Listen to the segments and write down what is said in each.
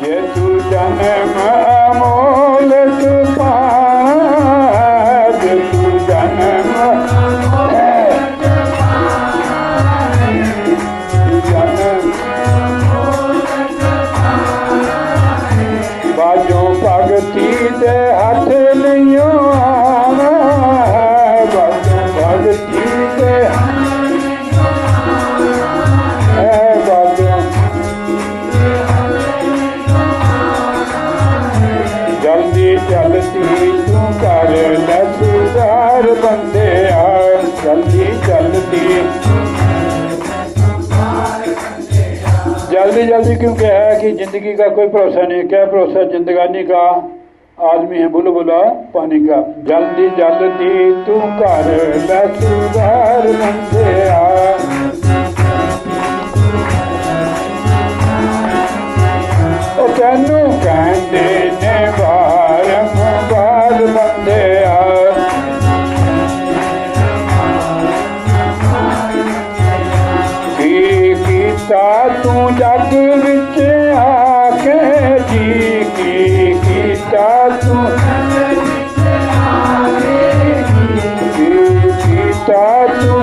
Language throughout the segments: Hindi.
ये तू जन्म अमोल पाना, ये तू जन्म बाजो भगती दे हाथ लियो आना, बाजो भगती दे बाजो जल्दी चलती तू कर ले सुधार बंदे आ, जल्दी चलती जल्दी जल्दी क्योंकि है कि जिंदगी का कोई भरोसा नहीं। क्या भरोसा जिंदगानी का, आदमी है बुलबुला पानी का। जल्दी जल्दी तू कर ले सुधार बंदे आ, ओ तेनू कहंदे ने बारंबार बंदे आ, तू जग विच आके जी की कीता तू कीता तू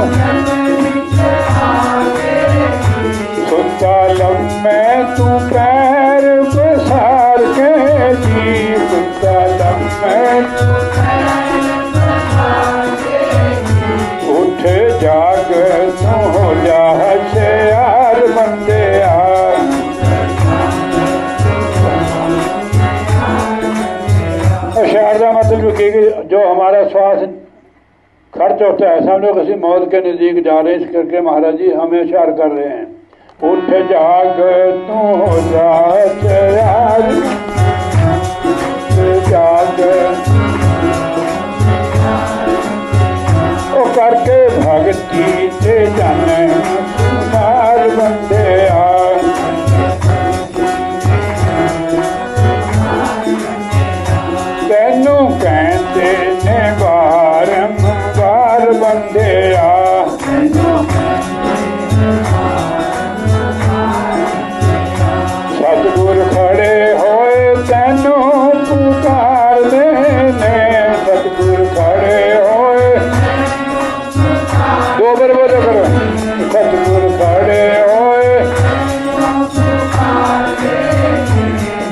सुता लम्मे तू पैर पसार के जी, सुता लम्मे उठ जाग तू हो जा होशियार बंदे आ। होशियार का मतलब कि जो हमारा श्वास खर्च होता है, समझो किसी मौत के नज़दीक जा रहे हैं, इस करके महाराज जी हमें होशियार कर रहे हैं। उठ जाग तू हो जा होशियार जाग करके भगती से जन सुधार बंदे आ, तेनू कहते ने बारंबार बंदे आ, सतगुर खड़े होए तेनू पुकार देने, सतगुर खड़े होए दो बार बोलो करो, सतगुर खड़े होए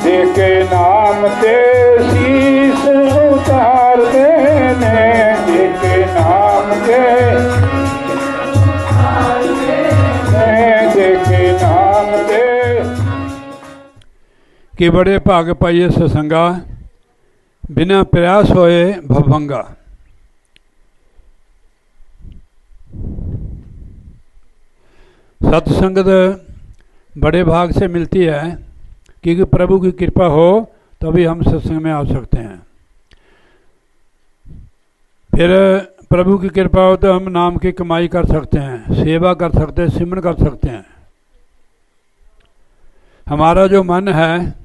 देके नाम ते शीस उतार देने, देके नाम के देके नाम ते कि बड़े भाग पाइए सत्संगा, बिना प्रयास होए भवभंगा। सत्संगत बड़े भाग से मिलती है, क्योंकि प्रभु की कृपा हो तभी हम सत्संग में आ सकते हैं। फिर प्रभु की कृपा हो तो हम नाम की कमाई कर सकते हैं, सेवा कर सकते हैं, सिमरन कर सकते हैं। हमारा जो मन है,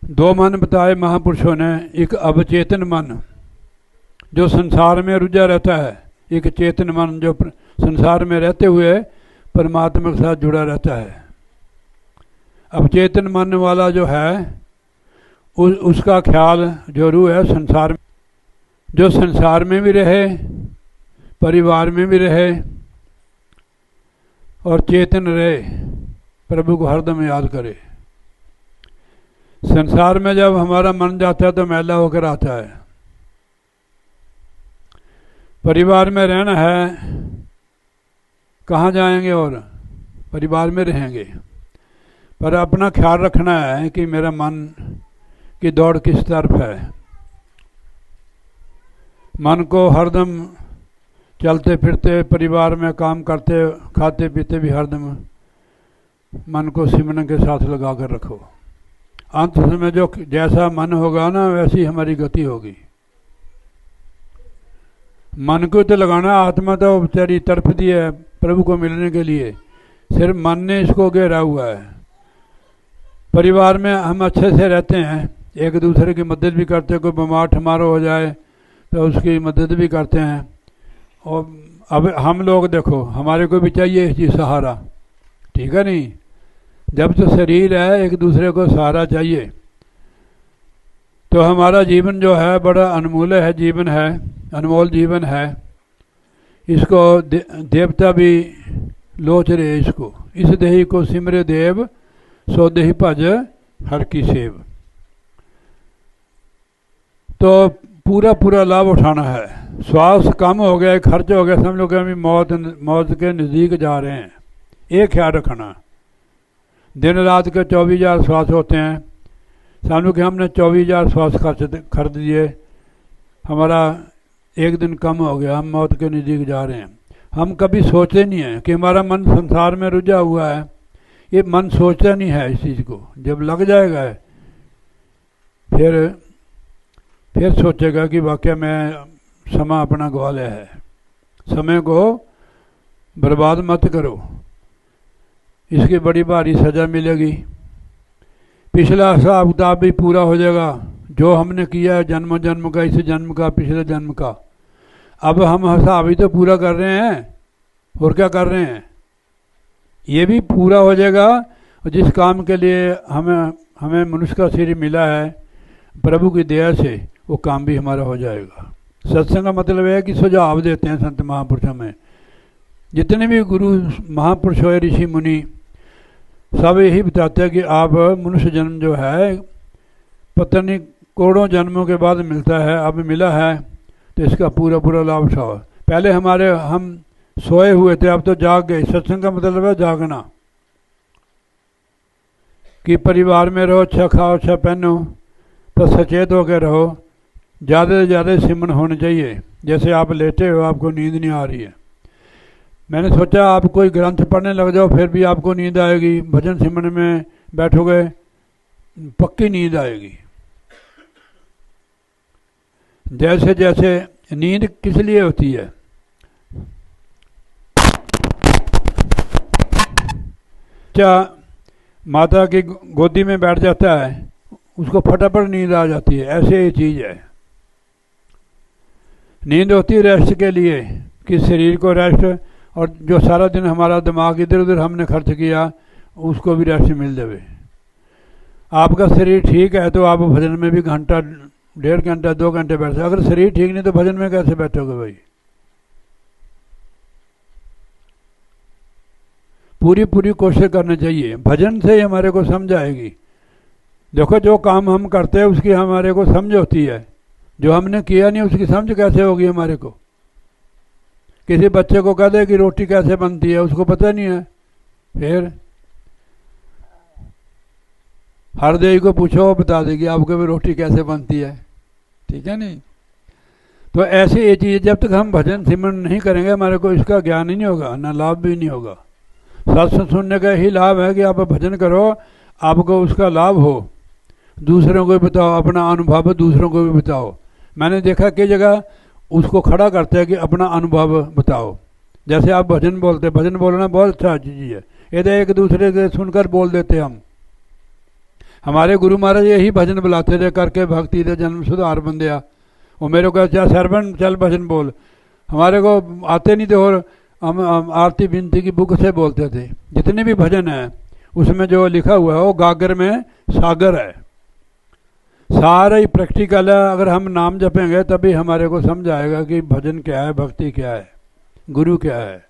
दो मन बताए महापुरुषों ने, एक अवचेतन मन जो संसार में रुझा रहता है, एक चेतन मन जो संसार में रहते हुए परमात्मा के साथ जुड़ा रहता है। अवचेतन मन वाला जो है उसका ख्याल जो रूह है संसार में, जो संसार में भी रहे, परिवार में भी रहे और चेतन रहे, प्रभु को हरदम याद करे। संसार में जब हमारा मन जाता है तो मैला होकर आता है। परिवार में रहना है, कहाँ जाएंगे और परिवार में रहेंगे, पर अपना ख्याल रखना है कि मेरा मन की दौड़ किस तरफ है। मन को हरदम चलते फिरते, परिवार में काम करते, खाते पीते भी हरदम मन को सिमरन के साथ लगा कर रखो। अंत में जो जैसा मन होगा ना, वैसी हमारी गति होगी। मन को तो लगाना, आत्मा तो बेचारी तरफ दी है प्रभु को मिलने के लिए, सिर्फ मन ने इसको घेरा हुआ है। परिवार में हम अच्छे से रहते हैं, एक दूसरे की मदद भी करते हैं, कोई बीमार ठमार हो जाए तो उसकी मदद भी करते हैं। और अब हम लोग देखो, हमारे को भी चाहिए जी सहारा, ठीक है नहीं, जब तो शरीर है, एक दूसरे को सहारा चाहिए। तो हमारा जीवन जो है बड़ा अनमोल है, जीवन है, अनमोल जीवन है। इसको देवता भी लोच रहे इसको। इस देही को सिमरे देव, सो देही भज हर की सेव। तो पूरा पूरा लाभ उठाना है। श्वास कम हो गया, खर्च हो गया, समझ लो कि हम मौत के नज़दीक जा रहे हैं। ये ख्याल रखना। दिन रात के 24,000 श्वास होते हैं, समझो कि हमने 24,000 श्वास खर्च दिए, हमारा एक दिन कम हो गया, हम मौत के नज़दीक जा रहे हैं। हम कभी सोचते नहीं हैं कि हमारा मन संसार में रुझा हुआ है। ये मन सोचता नहीं है इस चीज़ को। जब लग जाएगा फिर सोचेगा कि वाकई में समय अपना गवा लिया है। समय को बर्बाद मत करो, इसकी बड़ी भारी सज़ा मिलेगी। पिछला हिसाब किताब भी पूरा हो जाएगा, जो हमने किया है जन्म जन्म का, इस जन्म का, पिछले जन्म का। अब हम हिसाब ही तो पूरा कर रहे हैं, और क्या कर रहे हैं। ये भी पूरा हो जाएगा। और जिस काम के लिए हमें मनुष्य का शरीर मिला है प्रभु की दया से, वो काम भी हमारा हो जाएगा। सत्संग का मतलब है कि सुझाव देते हैं संत महापुरुष हमें। जितने भी गुरु महापुरुष हुए, ऋषि मुनि, सब यही बताते हैं कि आप मनुष्य जन्म जो है पता नहीं करोड़ों जन्मों के बाद मिलता है, अब मिला है तो इसका पूरा पूरा लाभ उठाओ। पहले हम सोए हुए थे, अब तो जाग गए। सत्संग का मतलब है जागना, कि परिवार में रहो, अच्छा खाओ, अच्छा पहनो, तो सचेत होकर रहो। ज़्यादा से ज़्यादा सिमरन होने चाहिए। जैसे आप लेटे हो, आपको नींद नहीं आ रही है, मैंने सोचा आप कोई ग्रंथ पढ़ने लग जाओ, फिर भी आपको नींद आएगी। भजन सिमरन में बैठोगे, पक्की नींद आएगी। जैसे जैसे नींद किस लिए होती है, क्या माता की गोदी में बैठ जाता है, उसको फटाफट नींद आ जाती है। ऐसे ही चीज़ है। नींद होती है रेस्ट के लिए, कि शरीर को रेस्ट, और जो सारा दिन हमारा दिमाग इधर उधर हमने खर्च किया उसको भी रेस्ट मिल जाए। आपका शरीर ठीक है तो आप भजन में भी घंटा, 1.5 घंटा, 2 घंटे बैठ सकते। अगर शरीर ठीक नहीं तो भजन में कैसे बैठोगे भाई। पूरी कोशिश करनी चाहिए। भजन से ही हमारे को समझ आएगी। देखो, जो काम हम करते हैं उसकी हमारे को समझ होती है, जो हमने किया नहीं उसकी समझ कैसे होगी हमारे को। किसी बच्चे को कह दे कि रोटी कैसे बनती है, उसको पता नहीं है। फिर हर देवी को पूछो, वो बता देगी आपको भी रोटी कैसे बनती है। ठीक है नहीं। तो ऐसी ये चीज़, जब तक हम भजन सिमरन नहीं करेंगे हमारे को इसका ज्ञान ही नहीं होगा, ना लाभ भी नहीं होगा। सत्संग सुनने का ही लाभ है कि आप भजन करो, आपको उसका लाभ हो। दूसरों को भी बताओ, अपना अनुभव दूसरों को भी बताओ। मैंने देखा कई जगह उसको खड़ा करते हैं कि अपना अनुभव बताओ। जैसे आप भजन बोलते, भजन बोलना बहुत अच्छा चीज़ है। ये तो एक दूसरे से सुनकर बोल देते हम। हमारे गुरु महाराज यही भजन बुलाते थे, करके भक्ति दे जन्म सुधार बंदिया। वो मेरे को अच्छा सरबन चल भजन बोल, हमारे को आते नहीं थे, और हम आरती बिनती की बुक से बोलते थे। जितने भी भजन हैं उसमें जो लिखा हुआ है वो गागर में सागर है, सारा ही प्रैक्टिकल है। अगर हम नाम जपेंगे तभी हमारे को समझ आएगा कि भजन क्या है, भक्ति क्या है, गुरु क्या है।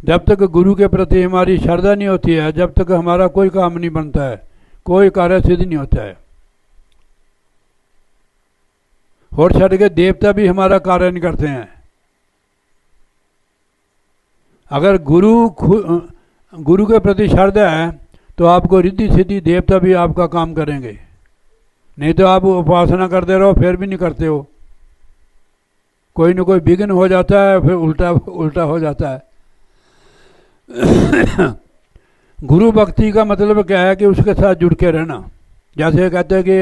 जब तक गुरु के प्रति हमारी श्रद्धा नहीं होती है, जब तक हमारा कोई काम नहीं बनता है, कोई कार्य सिद्ध नहीं होता है। और छड़ के देवता भी हमारा कार्य नहीं करते हैं। अगर गुरु के प्रति श्रद्धा है तो आपको रिद्धि सिद्धि देवता भी आपका काम करेंगे। नहीं तो आप उपासना करते रहो फिर भी नहीं करते हो, कोई न कोई विघ्न हो जाता है, फिर उल्टा हो जाता है। गुरु भक्ति का मतलब क्या है कि उसके साथ जुड़ के रहना। जैसे कहते हैं कि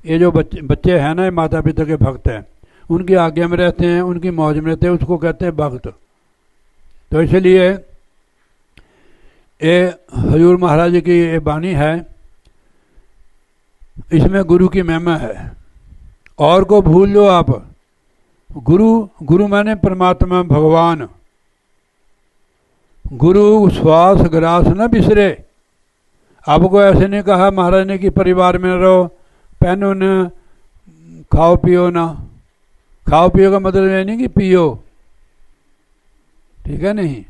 ये जो बच्चे हैं ना, ये माता पिता के भक्त हैं, उनकी आज्ञा में रहते हैं, उनकी मौज में रहते हैं, उसको कहते हैं भक्त। तो इसलिए ये हजूर महाराज जी की ये वाणी है, इसमें गुरु की महिमा है। और को भूल लो आप, गुरु माने परमात्मा भगवान। गुरु श्वास ग्रास न बिसरे, आपको ऐसे नहीं कहा महाराज ने कि परिवार में रहो, पहनो न, खाओ पियो ना। खाओ पियो का मतलब ये नहीं कि पियो, ठीक है नहीं।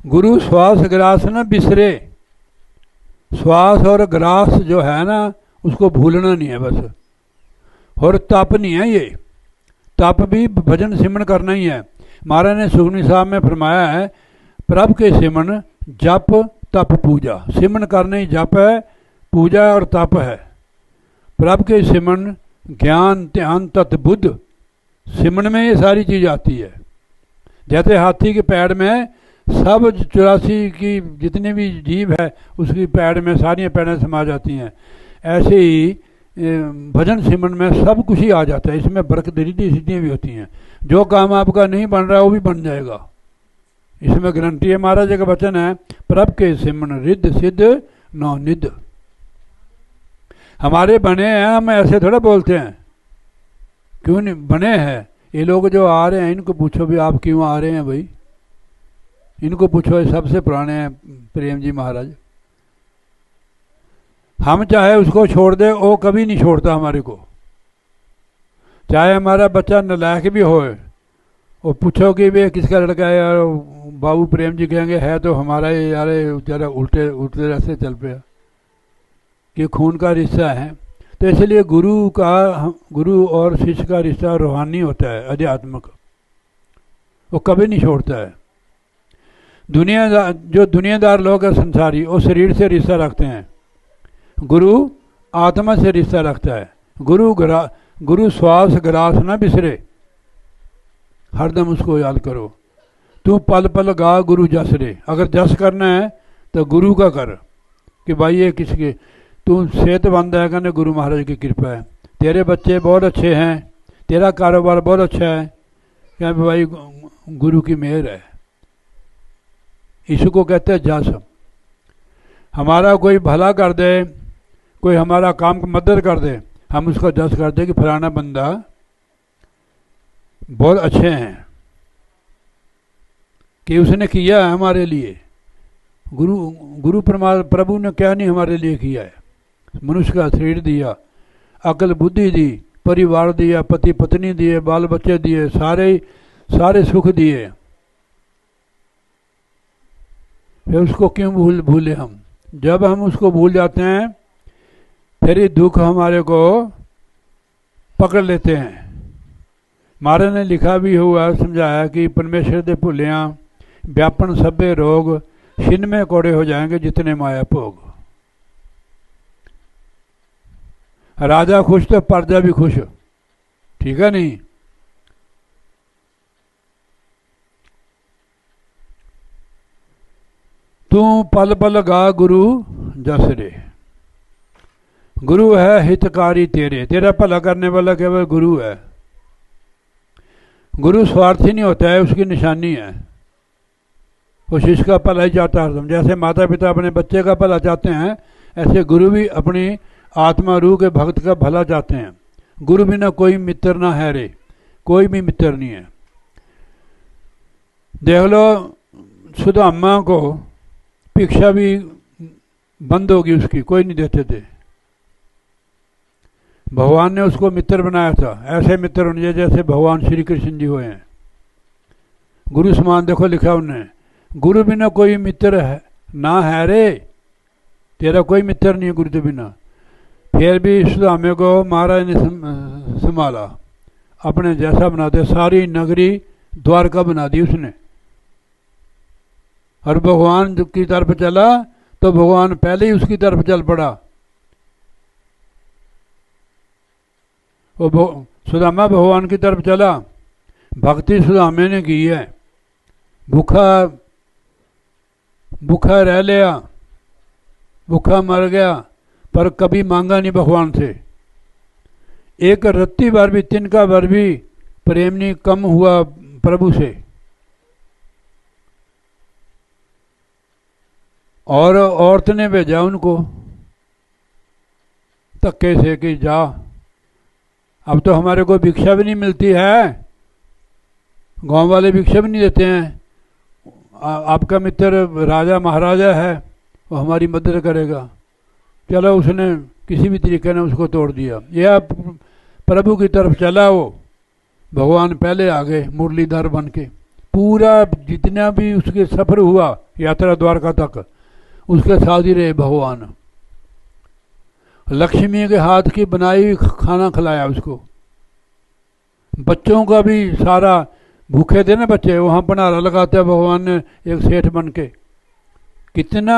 गुरु श्वास ग्रास न बिसरे, श्वास और ग्रास जो है ना उसको भूलना नहीं है बस। और तप नहीं है ये, तप भी भजन सिमरन करना ही है। महाराज ने सुखमनी साहब में फरमाया है, प्रभ के सिमरन जप तप पूजा। सिमरन करना ही जप है, पूजा और तप है। प्रभ के सिमरन ज्ञान ध्यान तत् बुद्ध, सिमरन में ये सारी चीज आती है। जैसे हाथी के पैर में सब 84 की जितनी भी जीव है उसकी पैर में सारी पैरें समा जाती हैं, ऐसे ही भजन सिमरन में सब कुछ ही आ जाता है। इसमें बरकत रिद्धि सिद्धियाँ भी होती हैं। जो काम आपका नहीं बन रहा है वो भी बन जाएगा, इसमें गारंटी है। महाराज जी का वचन है, प्रभ के सिमरन रिद्ध सिद्ध नौ निध। हमारे बने हैं, हम ऐसे थोड़ा बोलते हैं, क्यों नहीं बने हैं। ये लोग जो आ रहे हैं इनको पूछो भी आप क्यों आ रहे हैं भाई, इनको पूछो। ये सबसे पुराने हैं प्रेम जी महाराज। हम चाहे उसको छोड़ दे, वो कभी नहीं छोड़ता हमारे को। चाहे हमारा बच्चा नालायक भी हो, वो पूछो कि वे किसका लड़का है, यार बाबू प्रेम जी कहेंगे है तो हमारा ही, यार जरा उल्टे उल्टे रास्ते चल पे, कि खून का रिश्ता है। तो इसलिए गुरु और शिष्य का रिश्ता रूहानी होता है, आध्यात्मिक, वो कभी नहीं छोड़ता है। जो दुनियादार लोग हैं संसारी, वो शरीर से रिश्ता रखते हैं, गुरु आत्मा से रिश्ता रखता है। गुरु श्वास ग्रास न बिसरे, हरदम उसको याद करो। तू पल पल गा गुरु जस रे, अगर जस करना है तो गुरु का कर, कि भाई ये किसके, तू सेहतमंद है कहने गुरु महाराज की कृपा है, तेरे बच्चे बहुत अच्छे हैं, तेरा कारोबार बहुत अच्छा है, क्या भाई गुरु की मेहर है। इसको कहते हैं जस। हमारा कोई भला कर दे, कोई हमारा काम की मदद कर दे, हम उसका जस करते हैं कि फलाना बंदा बहुत अच्छे हैं, कि उसने किया है हमारे लिए। गुरु प्रभु ने क्या नहीं हमारे लिए किया है। मनुष्य का शरीर दिया, अकल बुद्धि दी, परिवार दिया, पति पत्नी दिए, बाल बच्चे दिए, सारे सुख दिए। फिर उसको क्यों भूले हम। जब हम उसको भूल जाते हैं फिर ये दुख हमारे को पकड़ लेते हैं। महाराज ने लिखा भी हुआ, समझाया कि परमेश्वर दे भुलिया व्यापन सभे रोग, छिन में कोड़े हो जाएंगे जितने माया भोग। राजा खुश तो प्रजा भी खुश, ठीक है नहीं। तू पल पल गा गुरु जस रे, गुरु है हितकारी तेरे, तेरा भला करने वाला केवल गुरु है। गुरु स्वार्थी नहीं होता है, उसकी निशानी है, वो शिष्य का भला ही चाहता है। जैसे माता पिता अपने बच्चे का भला चाहते हैं, ऐसे गुरु भी अपनी आत्मा रूह के भक्त का भला चाहते हैं। गुरु बिना कोई मित्र ना है रे, कोई भी मित्र नहीं है। देख लो सुदामा को भिक्षा भी बंद होगी उसकी, कोई नहीं देते थे। भगवान ने उसको मित्र बनाया था। ऐसे मित्र होने चाहिए जैसे भगवान श्री कृष्ण जी हुए हैं। गुरु समान देखो लिखा उन्होंने, गुरु बिना कोई मित्र है ना है रे, तेरा कोई मित्र नहीं है गुरु के बिना। फिर भी सुदामे को महाराज ने संभाला, अपने जैसा बना दिया, सारी नगरी द्वारका बना दी उसने। और भगवान की तरफ चला तो भगवान पहले ही उसकी तरफ चल पड़ा। वो सुदामा भगवान की तरफ चला, भक्ति सुदामे ने की है। भूखा रह लिया, भूखा मर गया, पर कभी मांगा नहीं भगवान से। एक रत्ती बार भी, तिनका बार भी प्रेम नहीं कम हुआ प्रभु से। और औरत ने भेजा उनको धक्के से कि जा, अब तो हमारे को भिक्षा भी नहीं मिलती है, गांव वाले भिक्षा भी नहीं देते हैं। आपका मित्र राजा महाराजा है, वो हमारी मदद करेगा। चलो उसने किसी भी तरीके ने उसको तोड़ दिया, यह प्रभु की तरफ चला वो, भगवान पहले आ गए मुरलीधर बन के। पूरा जितना भी उसके सफ़र हुआ यात्रा द्वारका तक, उसके साथ ही रहे भगवान। लक्ष्मी के हाथ की बनाई खाना खिलाया उसको। बच्चों का भी सारा, भूखे थे ना बच्चे, वहाँ भंडारा लगाते भगवान ने एक सेठ बन के। कितना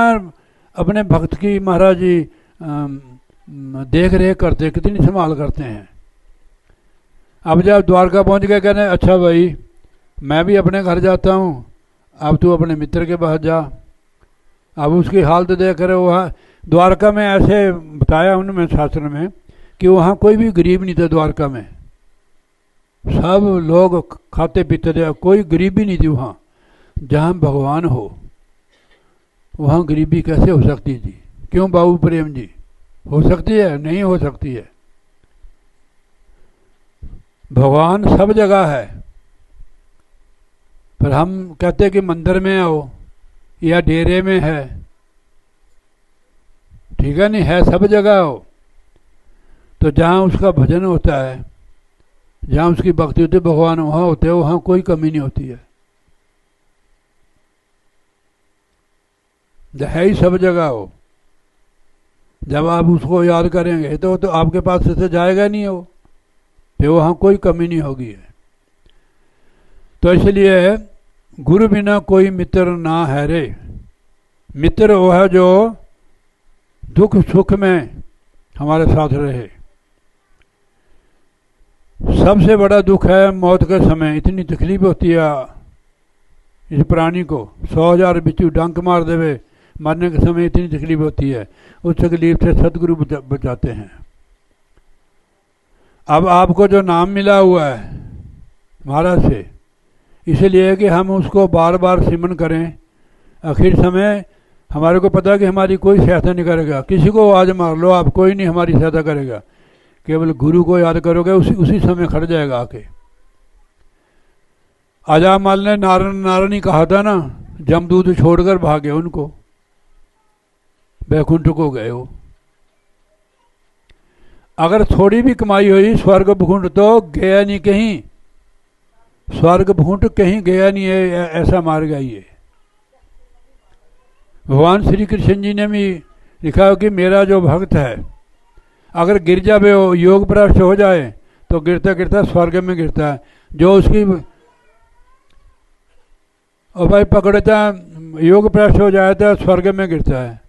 अपने भक्त की महाराज जी देख रेख करते, कितनी संभाल करते हैं। अब जब द्वारका पहुँच गए, कहने अच्छा भाई मैं भी अपने घर जाता हूँ, अब तू अपने मित्र के पास जा। अब उसकी हालत देख रहे, वहाँ द्वारका में ऐसे बताया उनमें शास्त्र में कि वहाँ कोई भी गरीब नहीं था द्वारका में, सब लोग खाते पीते थे, कोई गरीबी नहीं थी वहाँ। जहाँ भगवान हो वहाँ गरीबी कैसे हो सकती थी? क्यों बाबू प्रेम जी, हो सकती है? नहीं हो सकती है। भगवान सब जगह है, पर हम कहते कि मंदिर में हो या डेरे में है, ठीक है नहीं, है सब जगह हो। तो जहाँ उसका भजन होता है, जहाँ उसकी भक्ति होती है, भगवान वहाँ होते हैं, वहाँ कोई कमी नहीं होती है ही सब जगह हो। जब आप उसको याद करेंगे तो आपके पास से जाएगा नहीं हो, फिर वहाँ कोई कमी नहीं होगी है। तो इसलिए गुरु बिना कोई मित्र ना है रे। मित्र वो है जो दुख सुख में हमारे साथ रहे। सबसे बड़ा दुख है मौत के समय, इतनी तकलीफ होती है इस प्राणी को। 100,000 बिच्छू डंक मार देवे, मरने के समय इतनी तकलीफ होती है। उस तकलीफ से सदगुरु बचाते हैं। अब आपको जो नाम मिला हुआ है महाराज से, इसलिए कि हम उसको बार बार सिमरन करें। आखिर समय हमारे को पता है कि हमारी कोई सहायता नहीं करेगा, किसी को आज मार लो आप, कोई नहीं हमारी सहायता करेगा। केवल गुरु को याद करोगे, उसी समय खड़ जाएगा आके। अजामल ने नारायणी कहा था ना, जमदूत छोड़कर भागे उनको, बैकुंठ को गए हो। अगर थोड़ी भी कमाई हुई स्वर्ग भूकुंठ तो गया नहीं कहीं, स्वर्ग भूकुंठ कहीं गया नहीं है, ऐसा मार गया ये। भगवान श्री कृष्ण जी ने भी लिखा कि मेरा जो भक्त है अगर गिर जावे, योग भ्रष्ट हो जाए तो गिरता गिरता स्वर्ग में गिरता है। जो उसकी और भाई पकड़ता योग भ्रष्ट हो जाए तो स्वर्ग में गिरता है।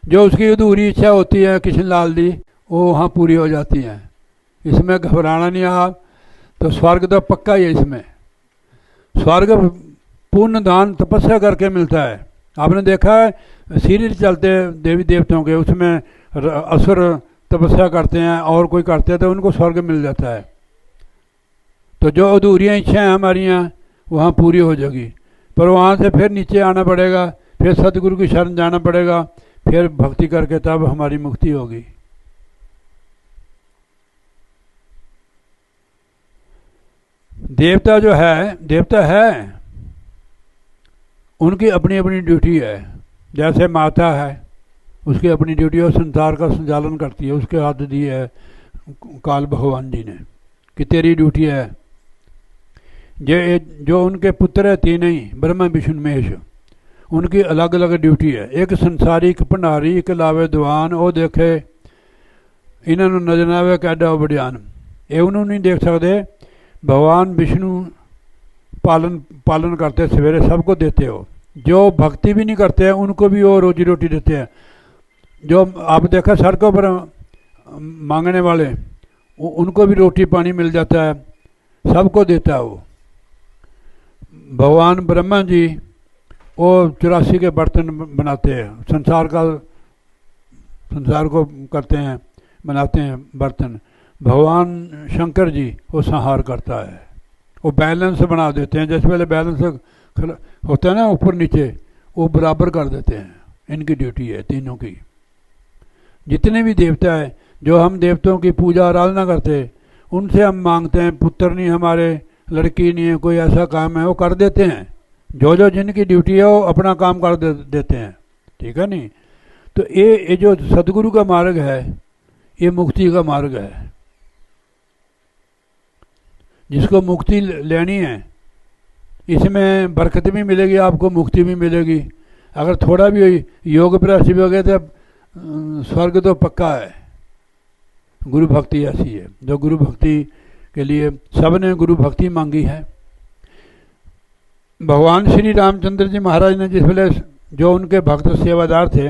जो उसकी अधूरी इच्छा होती है कृष्ण लाल दी, वो वहाँ पूरी हो जाती है। इसमें घबराना नहीं आप, तो स्वर्ग तो पक्का ही है। इसमें स्वर्ग पुण्य दान तपस्या करके मिलता है। आपने देखा है सीरियल चलते देवी देवताओं के, उसमें असुर तपस्या करते हैं और कोई करते हैं तो उनको स्वर्ग मिल जाता है। तो जो अधूरियाँ इच्छाएँ हमारी यहाँ वहाँ पूरी हो जाएगी, पर वहाँ से फिर नीचे आना पड़ेगा, फिर सतगुरु की शरण जाना पड़ेगा, फिर भक्ति करके तब हमारी मुक्ति होगी। देवता जो है, देवता है, उनकी अपनी अपनी ड्यूटी है। जैसे माता है, उसकी अपनी ड्यूटी है, संसार का संचालन करती है, उसके हाथ दी है काल भगवान जी ने कि तेरी ड्यूटी है। जो उनके पुत्र है तीन ही, ब्रह्मा विष्णु महेश, उनकी अलग अलग ड्यूटी है। एक संसारी, एक भंडारी, एक लावे दीवान, वो देखे इन्होंने नजर आवे कैडा बड़ियान, ये उन्होंने नहीं देख सकते। भगवान विष्णु पालन करते, सवेरे सबको देते हो। जो भक्ति भी नहीं करते हैं उनको भी वो रोजी रोटी देते हैं। जो आप देखा सड़कों पर मांगने वाले, उनको भी रोटी पानी मिल जाता है, सबको देता है वो। भगवान ब्रह्मा जी वो 84 के बर्तन बनाते हैं, संसार को करते हैं, बनाते हैं बर्तन। भगवान शंकर जी वो संहार करता है, वो बैलेंस बना देते हैं। जैसे पहले बैलेंस होता है ना ऊपर नीचे, वो बराबर कर देते हैं। इनकी ड्यूटी है तीनों की। जितने भी देवता है, जो हम देवताओं की पूजा आराधना करते, उनसे हम मांगते हैं पुत्र नहीं हमारे, लड़की नहीं है, कोई ऐसा काम है, वो कर देते हैं। जो जिनकी ड्यूटी है वो अपना काम कर देते हैं, ठीक है नहीं। तो ये जो सदगुरु का मार्ग है ये मुक्ति का मार्ग है। जिसको मुक्ति लेनी है इसमें बरकत भी मिलेगी, आपको मुक्ति भी मिलेगी। अगर थोड़ा भी योग भ्रष्ट भी हो गया तो स्वर्ग तो पक्का है। गुरु भक्ति ऐसी है जो गुरु भक्ति के लिए सबने गुरु भक्ति मांगी है। भगवान श्री रामचंद्र जी महाराज ने जिस वेले जो उनके भक्त सेवादार थे,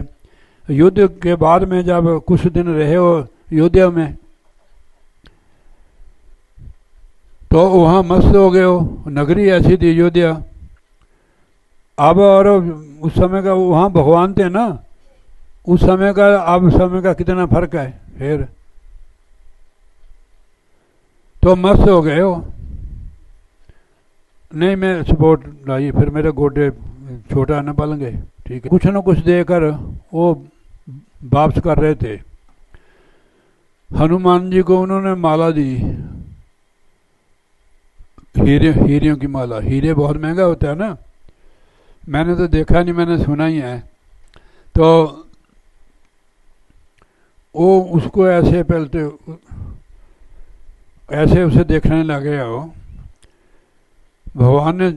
युद्ध के बाद में जब कुछ दिन रहे हो अयोध्या में, तो वहाँ मस्त हो गए हो। नगरी ऐसी थी अयोध्या। अब और उस समय का वहाँ भगवान थे ना, उस समय का अब समय का कितना फर्क है। फिर तो मस्त हो गए हो। नहीं मैं सपोर्ट लाई, फिर मेरे गोडे छोटा न पालेंगे, ठीक है। कुछ न कुछ देकर वो वापस कर रहे थे। हनुमान जी को उन्होंने माला दी, हीरियों की माला। हीरे बहुत महंगा होता है ना, मैंने तो देखा नहीं, मैंने सुना ही है। तो वो उसको ऐसे पहलते ऐसे उसे देखने लगे हो। भगवान ने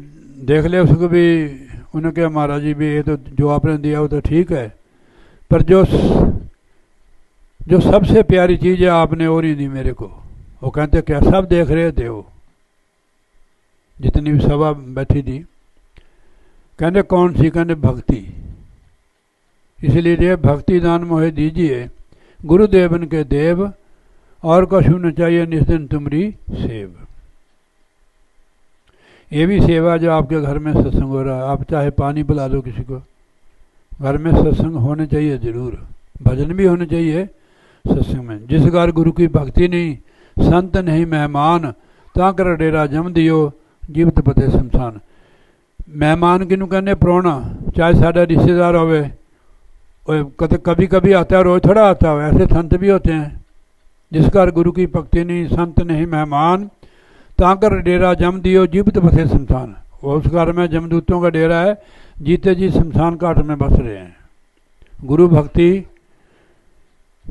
देख लिया उसको भी। उन्होंने कहा महाराज जी भी ये तो जो आपने दिया वो तो ठीक है, पर जो सबसे प्यारी चीज़ है आपने और ही दी मेरे को। वो कहते क्या सब देख रहे थे, वो जितनी भी सभा बैठी थी। कहते कौन सी? कहते भक्ति। इसलिए भक्ति दान मोहे दीजिए गुरुदेवन के देव, और कछु न चाहिए निस्दिन तुमरी सेव। ये भी सेवा जो आपके घर में सत्संग हो रहा है, आप चाहे पानी पिला दो किसी को, घर में सत्संग होने चाहिए जरूर, भजन भी होने चाहिए सत्संग में। जिस घर गुरु की भक्ति नहीं, संत नहीं मेहमान, ताकर डेरा जम दियो जीवत पते शमशान। मेहमान किनू कहने? प्रोना, चाहे साढ़ा रिश्तेदार होवे, कभी कभी आता है, रोज थोड़ा आता हो। ऐसे संत भी होते हैं। जिस घर गुरु की भक्ति नहीं, संत नहीं मेहमान, ताकर डेरा जम दियो जीवत पथे शमशान। उस घर में जमदूतों का डेरा है, जीते जी शमशान घाट में बस रहे हैं। गुरु भक्ति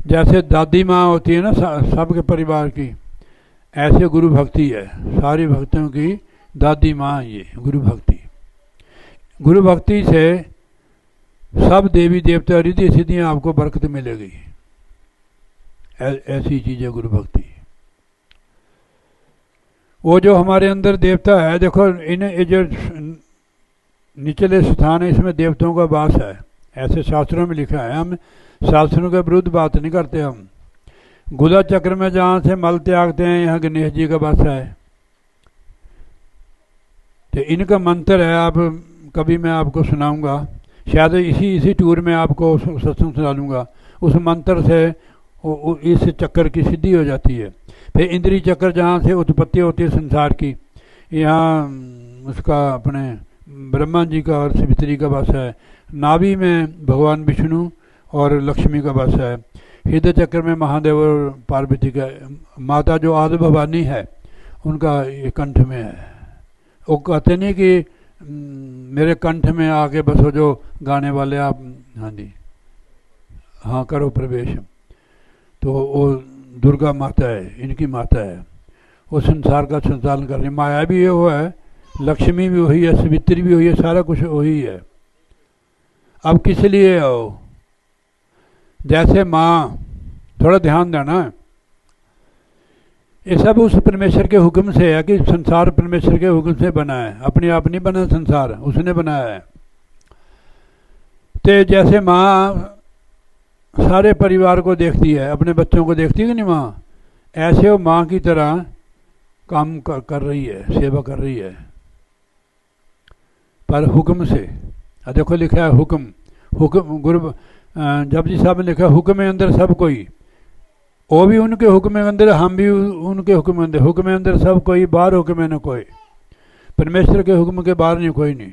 जैसे दादी माँ होती है ना सबके परिवार की, ऐसे गुरु भक्ति है सारी भक्तों की दादी माँ। ये गुरु भक्ति, गुरु भक्ति से सब देवी देवता रिद्धि सिद्धियाँ आपको बरकत मिलेगी। ऐसी चीज़ है गुरु भक्ति। वो जो हमारे अंदर देवता है, देखो इन्हें ये जो निचले स्थान है इसमें देवताओं का वास है, ऐसे शास्त्रों में लिखा है। हम शास्त्रों के विरुद्ध बात नहीं करते। हम गुदा चक्र में जहाँ से मल त्यागते हैं, यहाँ गणेश जी का वास है। तो इनका मंत्र है, आप कभी मैं आपको सुनाऊंगा, शायद इसी टूर में आपको सत्संग सुना लूँगा। उस मंत्र से इस चक्कर की सिद्धि हो जाती है। फिर इंद्रिय चक्र जहाँ से उत्पत्ति होती है संसार की, यहाँ उसका अपने ब्रह्मा जी का और सावित्री का वास है। नाभि में भगवान विष्णु और लक्ष्मी का वास है। हृदय चक्र में महादेव और पार्वती का, माता जो आदि भवानी है उनका ये कंठ में है। वो कहते नहीं कि मेरे कंठ में आके बसो जो गाने वाले आप, हाँ जी हाँ करो प्रवेश। तो वो दुर्गा माता है, इनकी माता है। वो संसार का संचालन कर रही। माया भी ये वो है, लक्ष्मी भी वही है, सावित्री भी वही है, सारा कुछ वही है। अब किस लिए हो? जैसे माँ, थोड़ा ध्यान देना, ये सब उस परमेश्वर के हुक्म से है कि संसार परमेश्वर के हुक्म से बना है, अपने आप नहीं बना संसार, उसने बनाया है। तो जैसे माँ सारे परिवार को देखती है, अपने बच्चों को देखती है कि नहीं माँ, ऐसे वो माँ की तरह काम कर रही है, सेवा कर रही है, पर हुक्म से। देखो लिखा है हुक्म, हुक्म गुरु जपजी साहब ने लिखा हुक्म में अंदर सब कोई, वो भी उनके हुक्म में अंदर, हम भी उनके हुक्म में अंदर। हुक्म में अंदर सब कोई, बाहर हुक्म में न कोई। परमेश्वर के हुक्म के बाहर नहीं कोई नहीं।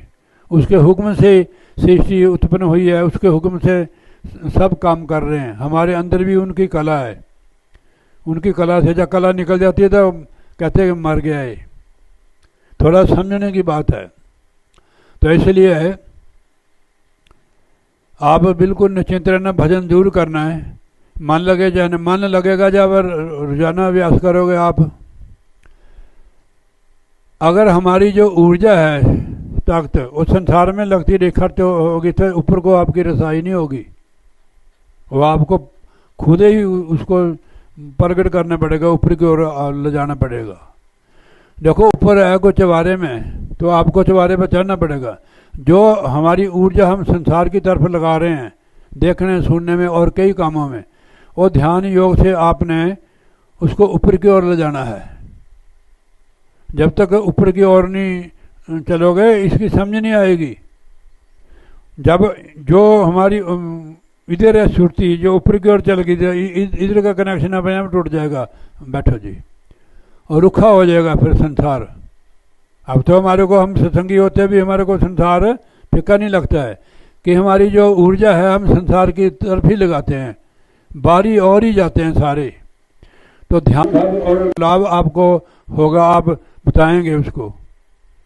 उसके हुक्म से सृष्टि उत्पन्न हुई है, उसके हुक्म से सब काम कर रहे हैं। हमारे अंदर भी उनकी कला है। उनकी कला से जब कला निकल जाती है तो कहते हैं मर गया है। थोड़ा समझने की बात है। तो इसलिए आप बिल्कुल निश्चिंत रहना, भजन जरूर करना है, मन लगे जाए, मन लगेगा जब रोजाना अभ्यास करोगे आप। अगर हमारी जो ऊर्जा है, ताकत, उस संसार में लगती रही खर्च होगी तो ऊपर को आपकी रसाई नहीं होगी, वो आपको खुद ही उसको प्रकट करना पड़ेगा, ऊपर की ओर ले जाना पड़ेगा। देखो ऊपर है कोई चवारे में, तो आपको चवारे पर चढ़ना पड़ेगा। जो हमारी ऊर्जा हम संसार की तरफ लगा रहे हैं, देखने सुनने में और कई कामों में, वो ध्यान योग से आपने उसको ऊपर की ओर ले जाना है। जब तक ऊपर की ओर नहीं चलोगे इसकी समझ नहीं आएगी। जब जो हमारी इधर है सुरती, जो ऊपर की ओर चल गई, इधर का कनेक्शन अपने आप टूट जाएगा, बैठो जी, और रुखा हो जाएगा फिर संसार। अब तो हमारे को, हम सत्संगी होते भी हमारे को संसार फिक्का नहीं लगता है कि हमारी जो ऊर्जा है हम संसार की तरफ ही लगाते हैं, बारी और ही जाते हैं सारे। तो ध्यान और लाभ आपको होगा, आप बताएंगे उसको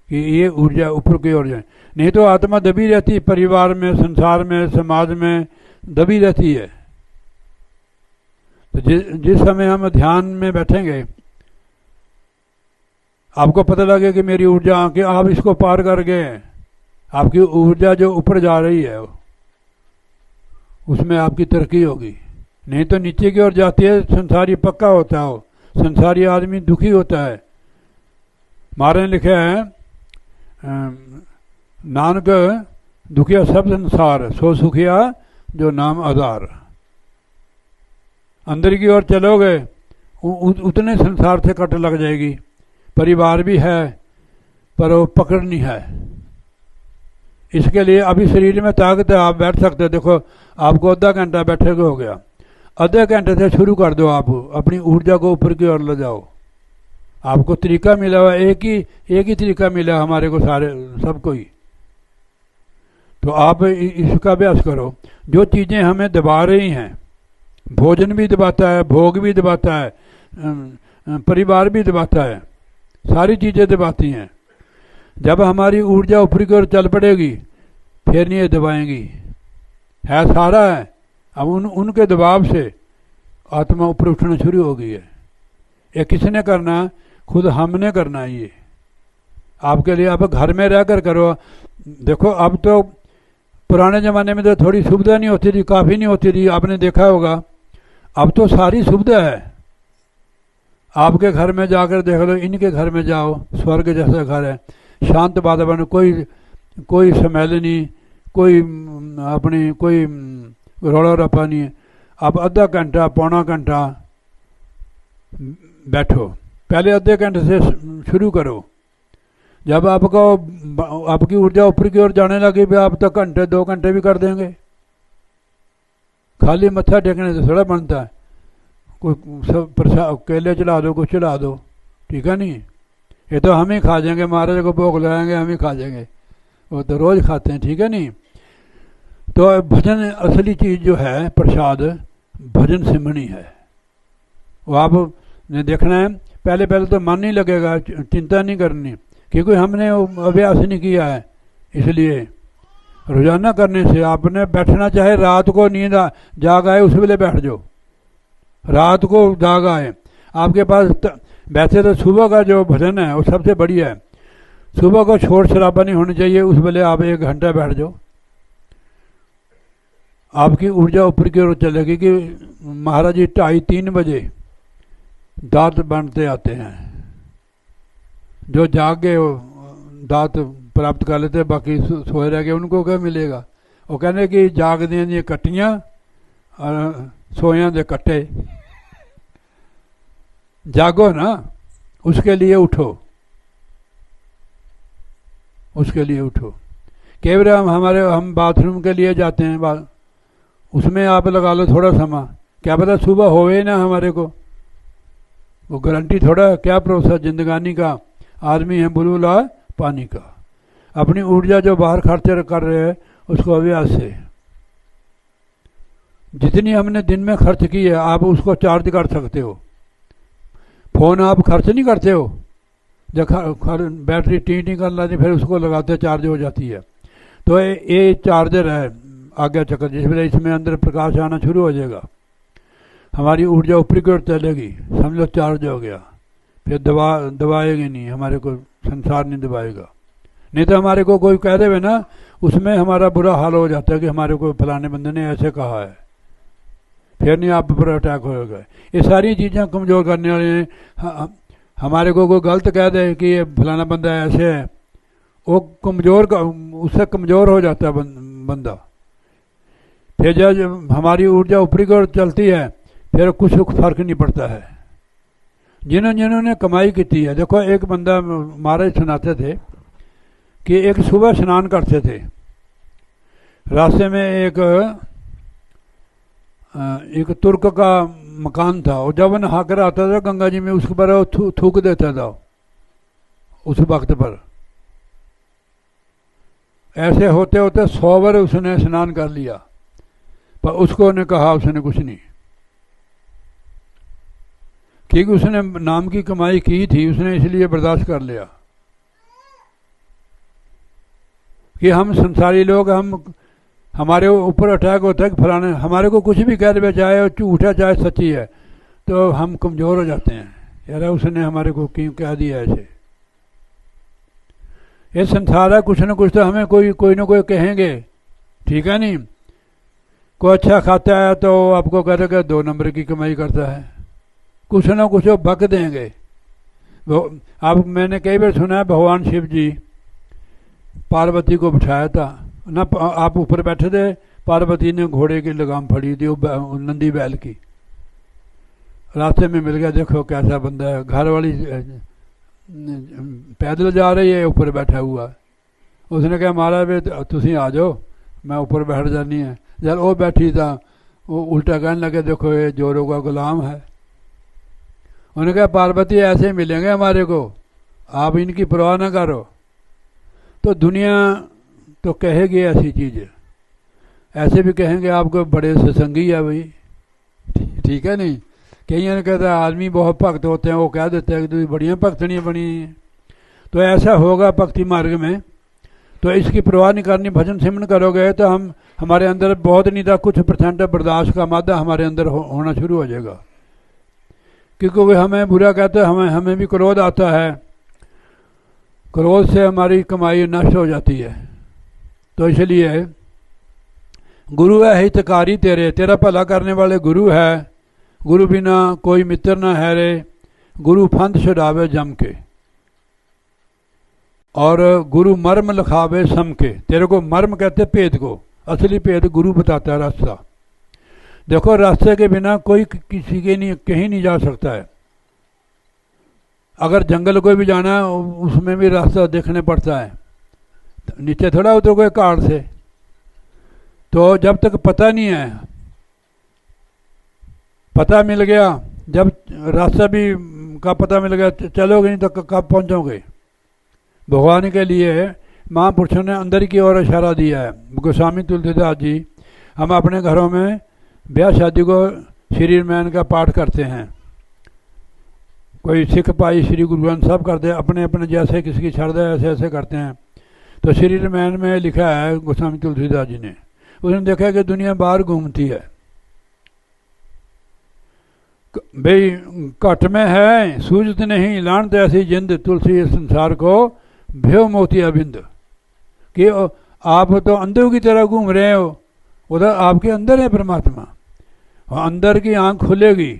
कि ये ऊर्जा ऊपर की ओर जाए। नहीं तो आत्मा दबी रहती है, परिवार में, संसार में, समाज में दबी रहती है। तो जिस समय हम ध्यान में बैठेंगे, आपको पता लगे कि मेरी ऊर्जा कि आप इसको पार कर गए, आपकी ऊर्जा जो ऊपर जा रही है उसमें आपकी तरक्की होगी। नहीं तो नीचे की ओर जाती है, संसारी पक्का होता है, संसारी आदमी दुखी होता है। महाराज ने लिखा है, नानक दुखिया सब संसार, सो सुखिया जो नाम आधार। अंदर की ओर चलोगे उतने संसार से कट लग जाएगी। परिवार भी है पर वो पकड़ नहीं है। इसके लिए अभी शरीर में ताकत है, आप बैठ सकते हो। देखो आपको आधा घंटा बैठे हो गया, आधे घंटे से शुरू कर दो, आप अपनी ऊर्जा को ऊपर की ओर ले जाओ। आपको तरीका मिला हुआ, एक ही तरीका मिला हमारे को, सारे सबको ही। तो आप इसका अभ्यास करो। जो चीज़ें हमें दबा रही हैं, भोजन भी दबाता है, भोग भी दबाता है, परिवार भी दबाता है, सारी चीज़ें दबाती हैं। जब हमारी ऊर्जा ऊपर की ओर चल पड़ेगी फिर नहीं ये दबाएंगी, है सारा है। अब उनके दबाव से आत्मा ऊपर उठना शुरू हो गई है। ये किसने करना? खुद हमने करना है। ये आपके लिए आप घर में रहकर करो। देखो अब तो, पुराने ज़माने में तो थोड़ी सुविधा नहीं होती थी, काफ़ी नहीं होती थी, आपने देखा होगा। अब तो सारी सुविधा है। आपके घर में जाकर देख लो, इनके घर में जाओ, स्वर्ग जैसा घर है, शांत वातावरण, कोई स्मेल नहीं, कोई रोड़ा रपा नहीं है। आप आधा घंटा पौना घंटा बैठो, पहले आधे घंटे से शुरू करो। जब आपकी ऊर्जा ऊपर की ओर जाने लगी, भी आप तो घंटे 2 घंटे भी कर देंगे। खाली मत्था टेकने से थोड़ा बनता है। कोई सब प्रसाद केले चला दो, कुछ चला दो, ठीक है नहीं। ये तो हम ही खा जाएंगे, महाराज को भोग लगाएंगे, हम ही खा जाएंगे, वो तो रोज खाते हैं, ठीक है नहीं। तो भजन असली चीज़ जो है, प्रसाद भजन सिमरनी है। वो आपने देखना है। पहले तो मन नहीं लगेगा, चिंता नहीं करनी, क्योंकि हमने अभ्यास नहीं किया है। इसलिए रोजाना करने से आपने बैठना, चाहे रात को नींद जाग आए उस वेले बैठ जाओ, रात को जाग आए आपके पास। वैसे तो सुबह का जो भजन है वो सबसे बढ़िया है। सुबह को शोर शराबा नहीं होनी चाहिए, उस वेले आप 1 घंटा बैठ जाओ, आपकी ऊर्जा ऊपर की ओर चलेगी। कि महाराज जी 2:30-3 बजे दांत बनते आते हैं, जो जाग गए वो दांत प्राप्त कर लेते, बाकी सोए रह गए, उनको क्या मिलेगा? वो कहने कि जागदियां दी कट्टियां और सोयां दे कट्टे। जागो ना, उसके लिए उठो, उसके लिए उठो। केवल हम बाथरूम के लिए जाते हैं, उसमें आप लगा लो थोड़ा समय, क्या पता सुबह होवे ना हमारे को, वो गारंटी थोड़ा। क्या भरोसा जिंदगानी का, आदमी है बुलबुला पानी का। अपनी ऊर्जा जो बाहर खर्च कर रहे हैं उसको अभ्यास से, जितनी हमने दिन में खर्च की है आप उसको चार्ज कर सकते हो। फोन आप खर्च नहीं करते हो, जब बैटरी टी कर लाती फिर उसको लगाते चार्ज हो जाती है। तो ये चार्जर है, आज्ञा चक्र, जिस वेले इसमें अंदर प्रकाश आना शुरू हो जाएगा, हमारी ऊर्जा ऊपरी की ओर चलेगी, समझ लो चार्ज हो गया, फिर दबाएगी नहीं, हमारे को संसार नहीं दबाएगा। नहीं तो हमारे को कोई कह देवे ना, उसमें हमारा बुरा हाल हो जाता है कि हमारे को फलाने बंदे ने ऐसे कहा है, फिर नहीं आप पर अटैक होगा। ये सारी चीज़ें कमज़ोर करने वाली हैं। हमारे को कोई गलत कह दे कि ये फलाना बंदा ऐसे है, वो उससे कमज़ोर हो जाता है बंदा। फिर जब हमारी ऊर्जा ऊपरी की ओर चलती है, फिर कुछ फर्क नहीं पड़ता है। जिन्होंने कमाई की है, देखो एक बंदा महाराज सुनाते थे कि एक सुबह स्नान करते थे, रास्ते में एक तुर्क का मकान था, और जब नहा कर आता था गंगा जी में, उसके पर वो थूक देता था उस वक्त पर। ऐसे होते होते 100 बार उसने स्नान कर लिया, पर उसको ने कहा उसने कुछ नहीं, क्योंकि उसने नाम की कमाई की थी, उसने इसलिए बर्दाश्त कर लिया कि हम संसारी लोग, हमारे ऊपर अटैक होता है कि फलाने हमारे को कुछ भी कह दे, चाहे झूठा चाहे सच्ची है, तो हम कमज़ोर हो जाते हैं। यार उसने हमारे को क्यों कह दिया ऐसे। ये संसार है, कुछ ना कुछ तो हमें कोई ना कोई कहेंगे, ठीक है नहीं। कोई अच्छा खाता है तो आपको कह देगा 2 नंबर की कमाई करता है, कुछ ना कुछ वो बक देंगे। आप मैंने कई बार सुना है भगवान शिव जी पार्वती को बिठाया था ना, आप ऊपर बैठे थे, पार्वती ने घोड़े की लगाम फड़ी थी, नंदी बैल की, रास्ते में मिल गया, देखो कैसा बंदा है, घर वाली पैदल जा रही है, ऊपर बैठा हुआ। उसने कहा महाराज वे तुम आ जाओ, मैं ऊपर बैठ जानी है। जब वो बैठी था, वो उल्टा कहने लगे देखो ये जोरों का गुलाम है। उन्होंने कहा पार्वती ऐसे मिलेंगे हमारे को, आप इनकी परवाह ना करो। तो दुनिया तो कहेगी ऐसी चीज़, ऐसे भी कहेंगे आपको बड़े सत्संगी है भाई, ठीक है नहीं। कई ने कहता है आदमी बहुत भक्त होते हैं, वो कह देते हैं कि बढ़िया भक्तनियाँ बनी हैं। तो ऐसा होगा भक्ति मार्ग में, तो इसकी परवाह नहीं करनी, भजन सिमरन करोगे तो हमारे अंदर बहुत नहीं था, कुछ % बर्दाश्त का मादा हमारे अंदर होना शुरू हो जाएगा। क्योंकि वे हमें बुरा कहते हैं, हमें भी क्रोध आता है, क्रोध से हमारी कमाई नष्ट हो जाती है। तो इसलिए गुरु है हितकारी तेरा भला करने वाले गुरु है, गुरु बिना कोई मित्र न है रे, गुरु फंद छुड़ावे जम के, और गुरु मर्म लिखावे सम के। तेरे को मर्म कहते भेद को, असली भेद गुरु बताता है रास्ता। देखो रास्ते के बिना कोई किसी के नहीं कहीं नहीं जा सकता है। अगर जंगल कोई भी जाना है उसमें भी रास्ता देखने पड़ता है, नीचे थोड़ा उतर कोई कार से। तो जब तक पता नहीं है, पता मिल गया, जब रास्ता भी का पता मिल गया चलोगे, नहीं तो कब पहुंचोगे। भगवान के लिए महापुरुषों ने अंदर की ओर इशारा दिया है। गोस्वामी तुलसीदास जी, हम अपने घरों में ब्याह शादी को श्री रामायण का पाठ करते हैं, कोई सिख भाई श्री गुरु ग्रंथ साहब करते हैं, अपने अपने जैसे किसी की श्रद्धा है ऐसे ऐसे करते हैं। तो श्री रामायण में लिखा है गोस्वामी तुलसीदास जी ने, उसने देखा कि दुनिया बाहर घूमती है भाई, घट में है सूझत नहीं, लानत ऐसी जिंद, तुलसी संसार को भेव मोतिया बिंद। कि आप तो अंधों की तरह घूम रहे हो, उधर आपके अंदर है परमात्मा। अंदर की आंख खुलेगी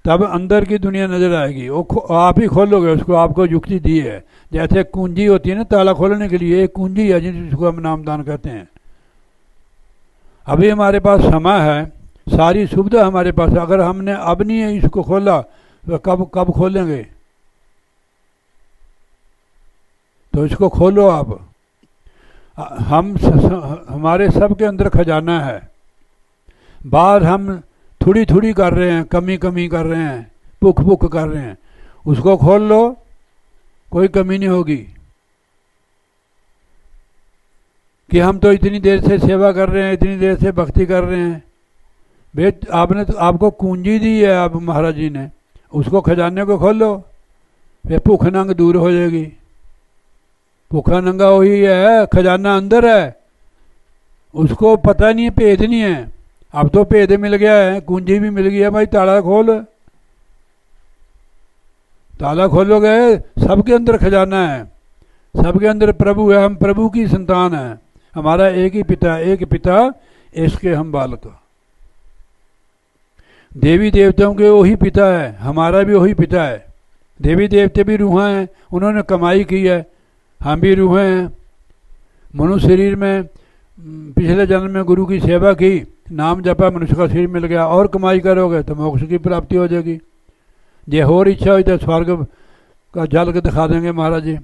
तब अंदर की दुनिया नजर आएगी, वो आप ही खोलोगे उसको। आपको युक्ति दी है, जैसे कुंजी होती है ना ताला खोलने के लिए, एक कुंजी है जिसको हम नामदान कहते हैं। अभी हमारे पास समय है, सारी सुविधा हमारे पास है, अगर हमने अब नहीं इसको खोला तो कब खोलेंगे। तो इसको खोलो आप। हमारे सब के अंदर खजाना है, बाहर हम थोड़ी थोड़ी कर रहे हैं, कमी कर रहे हैं, भुख कर रहे हैं। उसको खोल लो, कोई कमी नहीं होगी। कि हम तो इतनी देर से सेवा कर रहे हैं, इतनी देर से भक्ति कर रहे हैं। बेट आपने तो आपको कुंजी दी है आप महाराज जी ने, उसको खजाने को खोल लो, फिर भूख नंग दूर हो जाएगी। भूखा नंगा वही है, खजाना अंदर है। उसको पता नहीं है, भेद नहीं है। अब तो भेद मिल गया है, कुंजी भी मिल गया, भाई ताला खोल, ताला खोलोगे सबके अंदर खजाना है, सबके अंदर प्रभु है, हम प्रभु की संतान है, हमारा एक ही पिता, एक पिता इसके हम बालक। देवी देवताओं के वही पिता है, हमारा भी वही पिता है। देवी देवते भी रूह हैं, उन्होंने कमाई की है, हम भी रूह हैं। मनुष्य शरीर में पिछले जन्म में गुरु की सेवा की, नाम जपा, मनुष्य का शरीर मिल गया, और कमाई करोगे तो मोक्ष की प्राप्ति हो जाएगी। जे और इच्छा हुई तो स्वर्ग का जल के दिखा देंगे महाराज जी,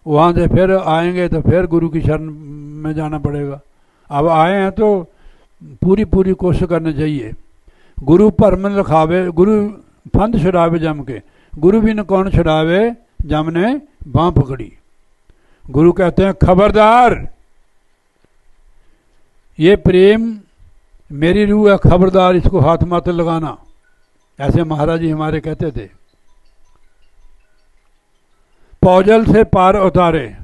वहाँ से फिर आएंगे तो फिर गुरु की शरण में जाना पड़ेगा। अब आए हैं तो पूरी पूरी कोशिश करनी चाहिए। गुरु भरम लिखावे, गुरु फंद छुड़ावे जम के, गुरु भी न कौन छुड़ावे जम ने बाँ पकड़ी। गुरु कहते हैं खबरदार, ये प्रेम मेरी रूह है, खबरदार इसको हाथ मत लगाना, ऐसे महाराज जी हमारे कहते थे। पौजल से पार उतारे,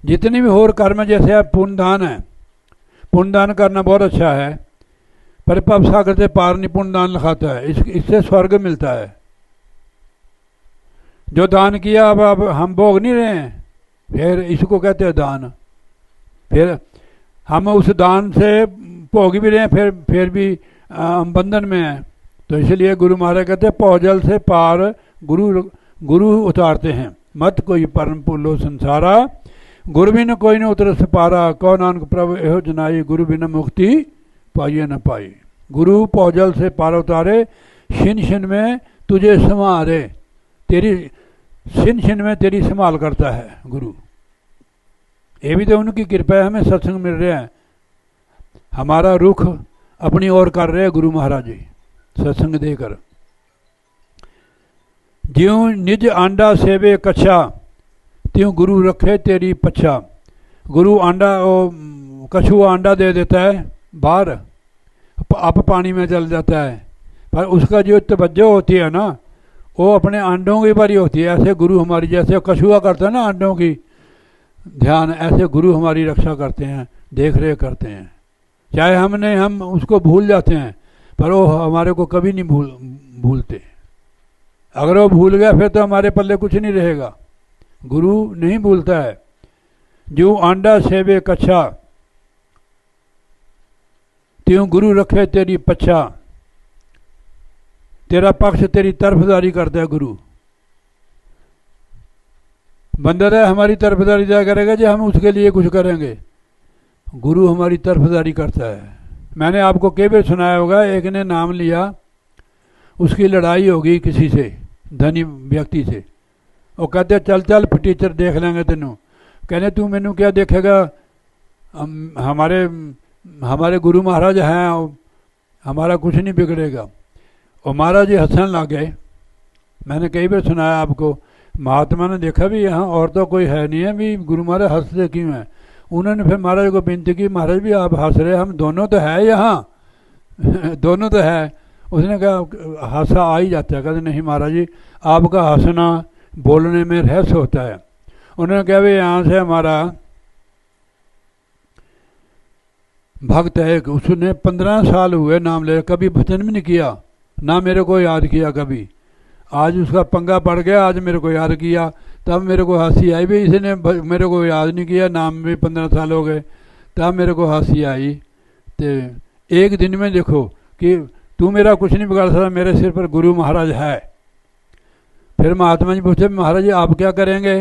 जितनी भी और कर्म जैसे आप पुण्यदान है, पुण्यदान करना बहुत अच्छा है, पर भव सागर से पार नहीं पुण्यदान लिखाता है, इससे स्वर्ग मिलता है। जो दान किया अब हम भोग नहीं रहे हैं, फिर इसको कहते हैं दान। फिर हम उस दान से भोग भी रहे हैं, फिर भी हम बंधन में हैं। तो इसलिए गुरु महाराज कहते हैं पौजल से पार गुरु उतारते हैं, मत कोई परम पुलो संसारा, गुरु बिन कोई न उतर से पारा, कौ नानक प्रभु एहो जनाई, गुरु बिन मुक्ति पाइए न पाई। गुरु पौजल से पार उतारे, छिन छिन में तुझे संवारे, तेरी छिन छिन में तेरी संभाल करता है गुरु। ये भी तो उनकी कृपा है, हमें सत्संग मिल रहा है, हमारा रुख अपनी ओर कर रहे हैं गुरु महाराज जी सत्संग देकर। ज्यों निज आंडा सेवे कच्छा, त्यों गुरु रखे तेरी पच्छा। गुरु आंडा कछुआ आंडा दे देता है बाहर, अब पानी में चल जाता है, पर उसका जो तवज्जो होती है ना, वो अपने अंडों की बारी होती है। ऐसे गुरु हमारी, जैसे कछुआ करता है ना अंडों की ध्यान, ऐसे गुरु हमारी रक्षा करते हैं, देख रेख करते हैं। चाहे हम उसको भूल जाते हैं, पर वो हमारे को कभी नहीं भूलते। अगर वो भूल गया फिर तो हमारे पल्ले कुछ नहीं रहेगा। गुरु नहीं भूलता है। जो आंडा सेवे कच्छा, त्यों गुरु रखे तेरी पच्छा। तेरा पक्ष तेरी तरफदारी करता है गुरु। बंदर है हमारी तरफदारी क्या करेगा जी, हम उसके लिए कुछ करेंगे। गुरु हमारी तरफदारी करता है। मैंने आपको कई बार सुनाया होगा, एक ने नाम लिया, उसकी लड़ाई होगी किसी से, धनी व्यक्ति से। वो कहते चल चल टीचर देख लेंगे तेनू। कहने तू मैनू क्या देखेगा, हमारे गुरु महाराज हैं, हमारा कुछ नहीं बिगड़ेगा। और महाराज जी हंसने लग गए। मैंने कई बार सुनाया आपको, महात्मा ने देखा भी यहाँ और तो कोई है नहीं है, भी गुरु महाराज हंसते क्यों हैं। उन्होंने फिर महाराज को विनती की, महाराज भी आप हंस रहे, हम दोनों तो है यहाँ दोनों तो है। उसने कहा हंसा आ ही जाता है। कहते नहीं महाराज जी, आपका हंसना बोलने में रहस्य होता है। उन्होंने कहा भाई यहाँ से हमारा भक्त है, उसने 15 साल हुए नाम ले, कभी भजन भी नहीं किया, ना मेरे को याद किया कभी। आज उसका पंगा पड़ गया, आज मेरे को याद किया, तब मेरे को हंसी आई। भी इसने मेरे को याद नहीं किया, नाम भी 15 साल हो गए, तब मेरे को हंसी आई। तो एक दिन में देखो कि तू मेरा कुछ नहीं बिगाड़ सकता, मेरे सिर पर गुरु महाराज है। फिर महात्मा जी पूछे महाराज जी आप क्या करेंगे।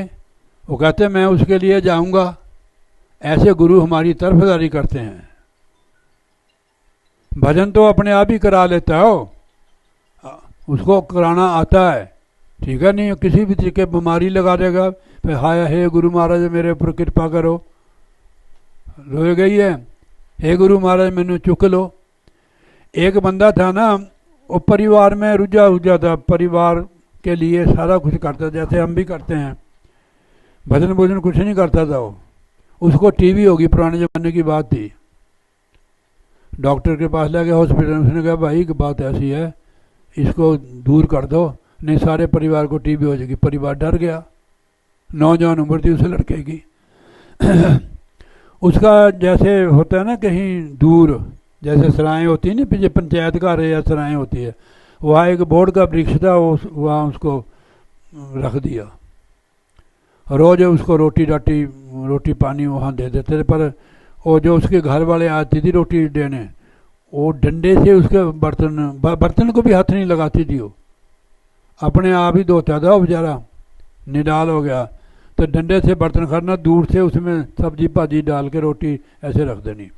वो कहते मैं उसके लिए जाऊंगा। ऐसे गुरु हमारी तरफदारी करते हैं। भजन तो अपने आप ही करा लेता हो, उसको कराना आता है, ठीक है। नहीं किसी भी तरीके बीमारी लगा देगा, फिर हाय हे गुरु महाराज मेरे ऊपर कृपा करो, रोए गई है, हे गुरु महाराज मैनू चुक लो। एक बंदा था ना, वो परिवार में रुझा था, परिवार के लिए सारा कुछ करता, जैसे हम भी करते हैं। भजन भोजन कुछ नहीं करता था वो। उसको टीबी होगी, पुराने ज़माने की बात थी। डॉक्टर के पास ले गया हॉस्पिटल में, उसने कहा भाई की बात ऐसी है, इसको दूर कर दो, नहीं सारे परिवार को टीबी हो जाएगी। परिवार डर गया, नौजवान उम्र थी उस लड़के की। उसका जैसे होता है ना कहीं दूर, जैसे सराएं होती है ना, पीछे पंचायत घर है या सराएं होती है, वहाँ एक बोर्ड का वृक्ष था, वहाँ उसको रख दिया। रोज उसको रोटी पानी वहाँ दे देते थे, पर वो जो उसके घर वाले आती थी रोटी देने, वो डंडे से उसके बर्तन को भी हाथ नहीं लगाती थी, वो अपने आप ही धोता था। वो बेचारा निडाल हो गया, तो डंडे से बर्तन करना, दूर से उसमें सब्जी भाजी डाल के रोटी ऐसे रख देनी।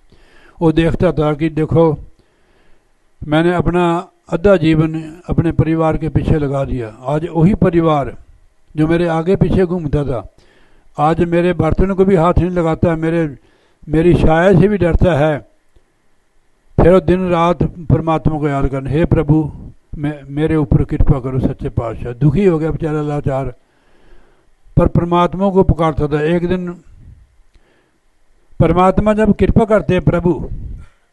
वो देखता था कि देखो मैंने अपना आधा जीवन अपने परिवार के पीछे लगा दिया, आज वही परिवार जो मेरे आगे पीछे घूमता था आज मेरे बर्तन को भी हाथ नहीं लगाता, मेरी छाया से भी डरता है। फिर वो दिन रात परमात्मा को याद करना, हे प्रभु मेरे ऊपर कृपा करो सच्चे पातशाह। दुखी हो गया बेचारा, लाचार, पर परमात्मा को पुकारता था। एक दिन परमात्मा जब कृपा करते हैं प्रभु,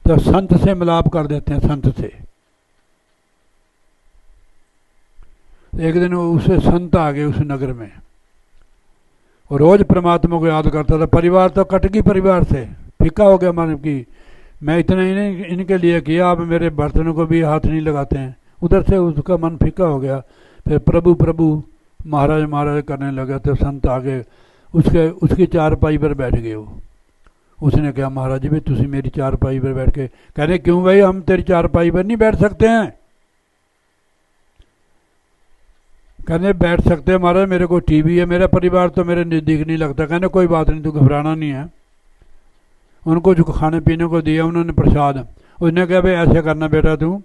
तो संत से मिलाप कर देते हैं, संत से। एक दिन उसे संत आ गए उस नगर में, और रोज परमात्मा को याद करता था। परिवार तो कट गई, परिवार से फीका हो गया मन की, मैं इतना ही इनके लिए किया, अब मेरे बर्तनों को भी हाथ नहीं लगाते हैं। उधर से उसका मन फीका हो गया। फिर प्रभु प्रभु महाराज महाराज करने लगा, तो संत आगे उसकी चारपाई पर बैठ गए। वो उसने कहा, महाराज जी तुम मेरी चारपाई पर बैठ के, कहने क्यों भाई, हम तेरी चारपाई पर नहीं बैठ सकते हैं? कहने बैठ सकते हैं महाराज, मेरे को टीवी है, मेरा परिवार तो मेरे नज़दीक नहीं लगता। कहने कोई बात नहीं, तू घबराना नहीं है। उनको जो खाने पीने को दिया उन्होंने प्रसाद, उसने कहा भाई ऐसे करना बेटा, तू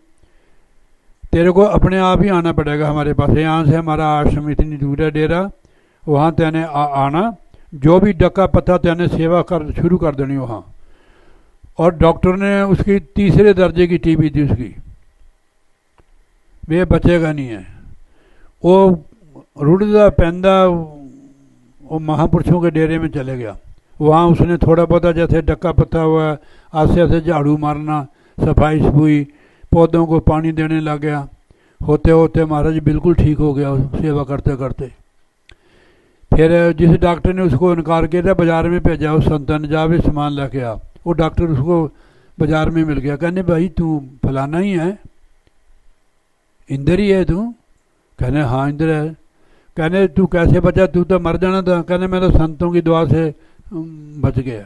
तेरे को अपने आप ही आना पड़ेगा हमारे पास। यहाँ से हमारा आश्रम इतनी दूर है, डेरा, वहाँ तेने आना, जो भी डका पत्ता तेने सेवा कर शुरू कर देनी वहाँ। और डॉक्टर ने उसकी तीसरे दर्जे की टीबी थी उसकी, वे बचेगा नहीं है। वो रुड़दा पैंदा वो महापुरुषों के डेरे में चले गया। वहाँ उसने थोड़ा बहुत जैसे डक्का पत्ता हुआ, आस्ते आस्ते झाड़ू मारना, सफाई सफाई, पौधों को पानी देने लग गया। होते होते महाराज बिल्कुल ठीक हो गया सेवा करते करते। फिर जिस डॉक्टर ने उसको इनकार किया था, बाजार में भेजा उस संतन, जा भी सामान लेके आ। वो डॉक्टर उसको बाजार में मिल गया। कहने भाई तू फलाना ही है, इंदर ही है तू? कहने हाँ इंदर है। कहने तू कैसे बचा, तू तो मर जाना था। कहने मैं तो संतों की दुआ से बच गया।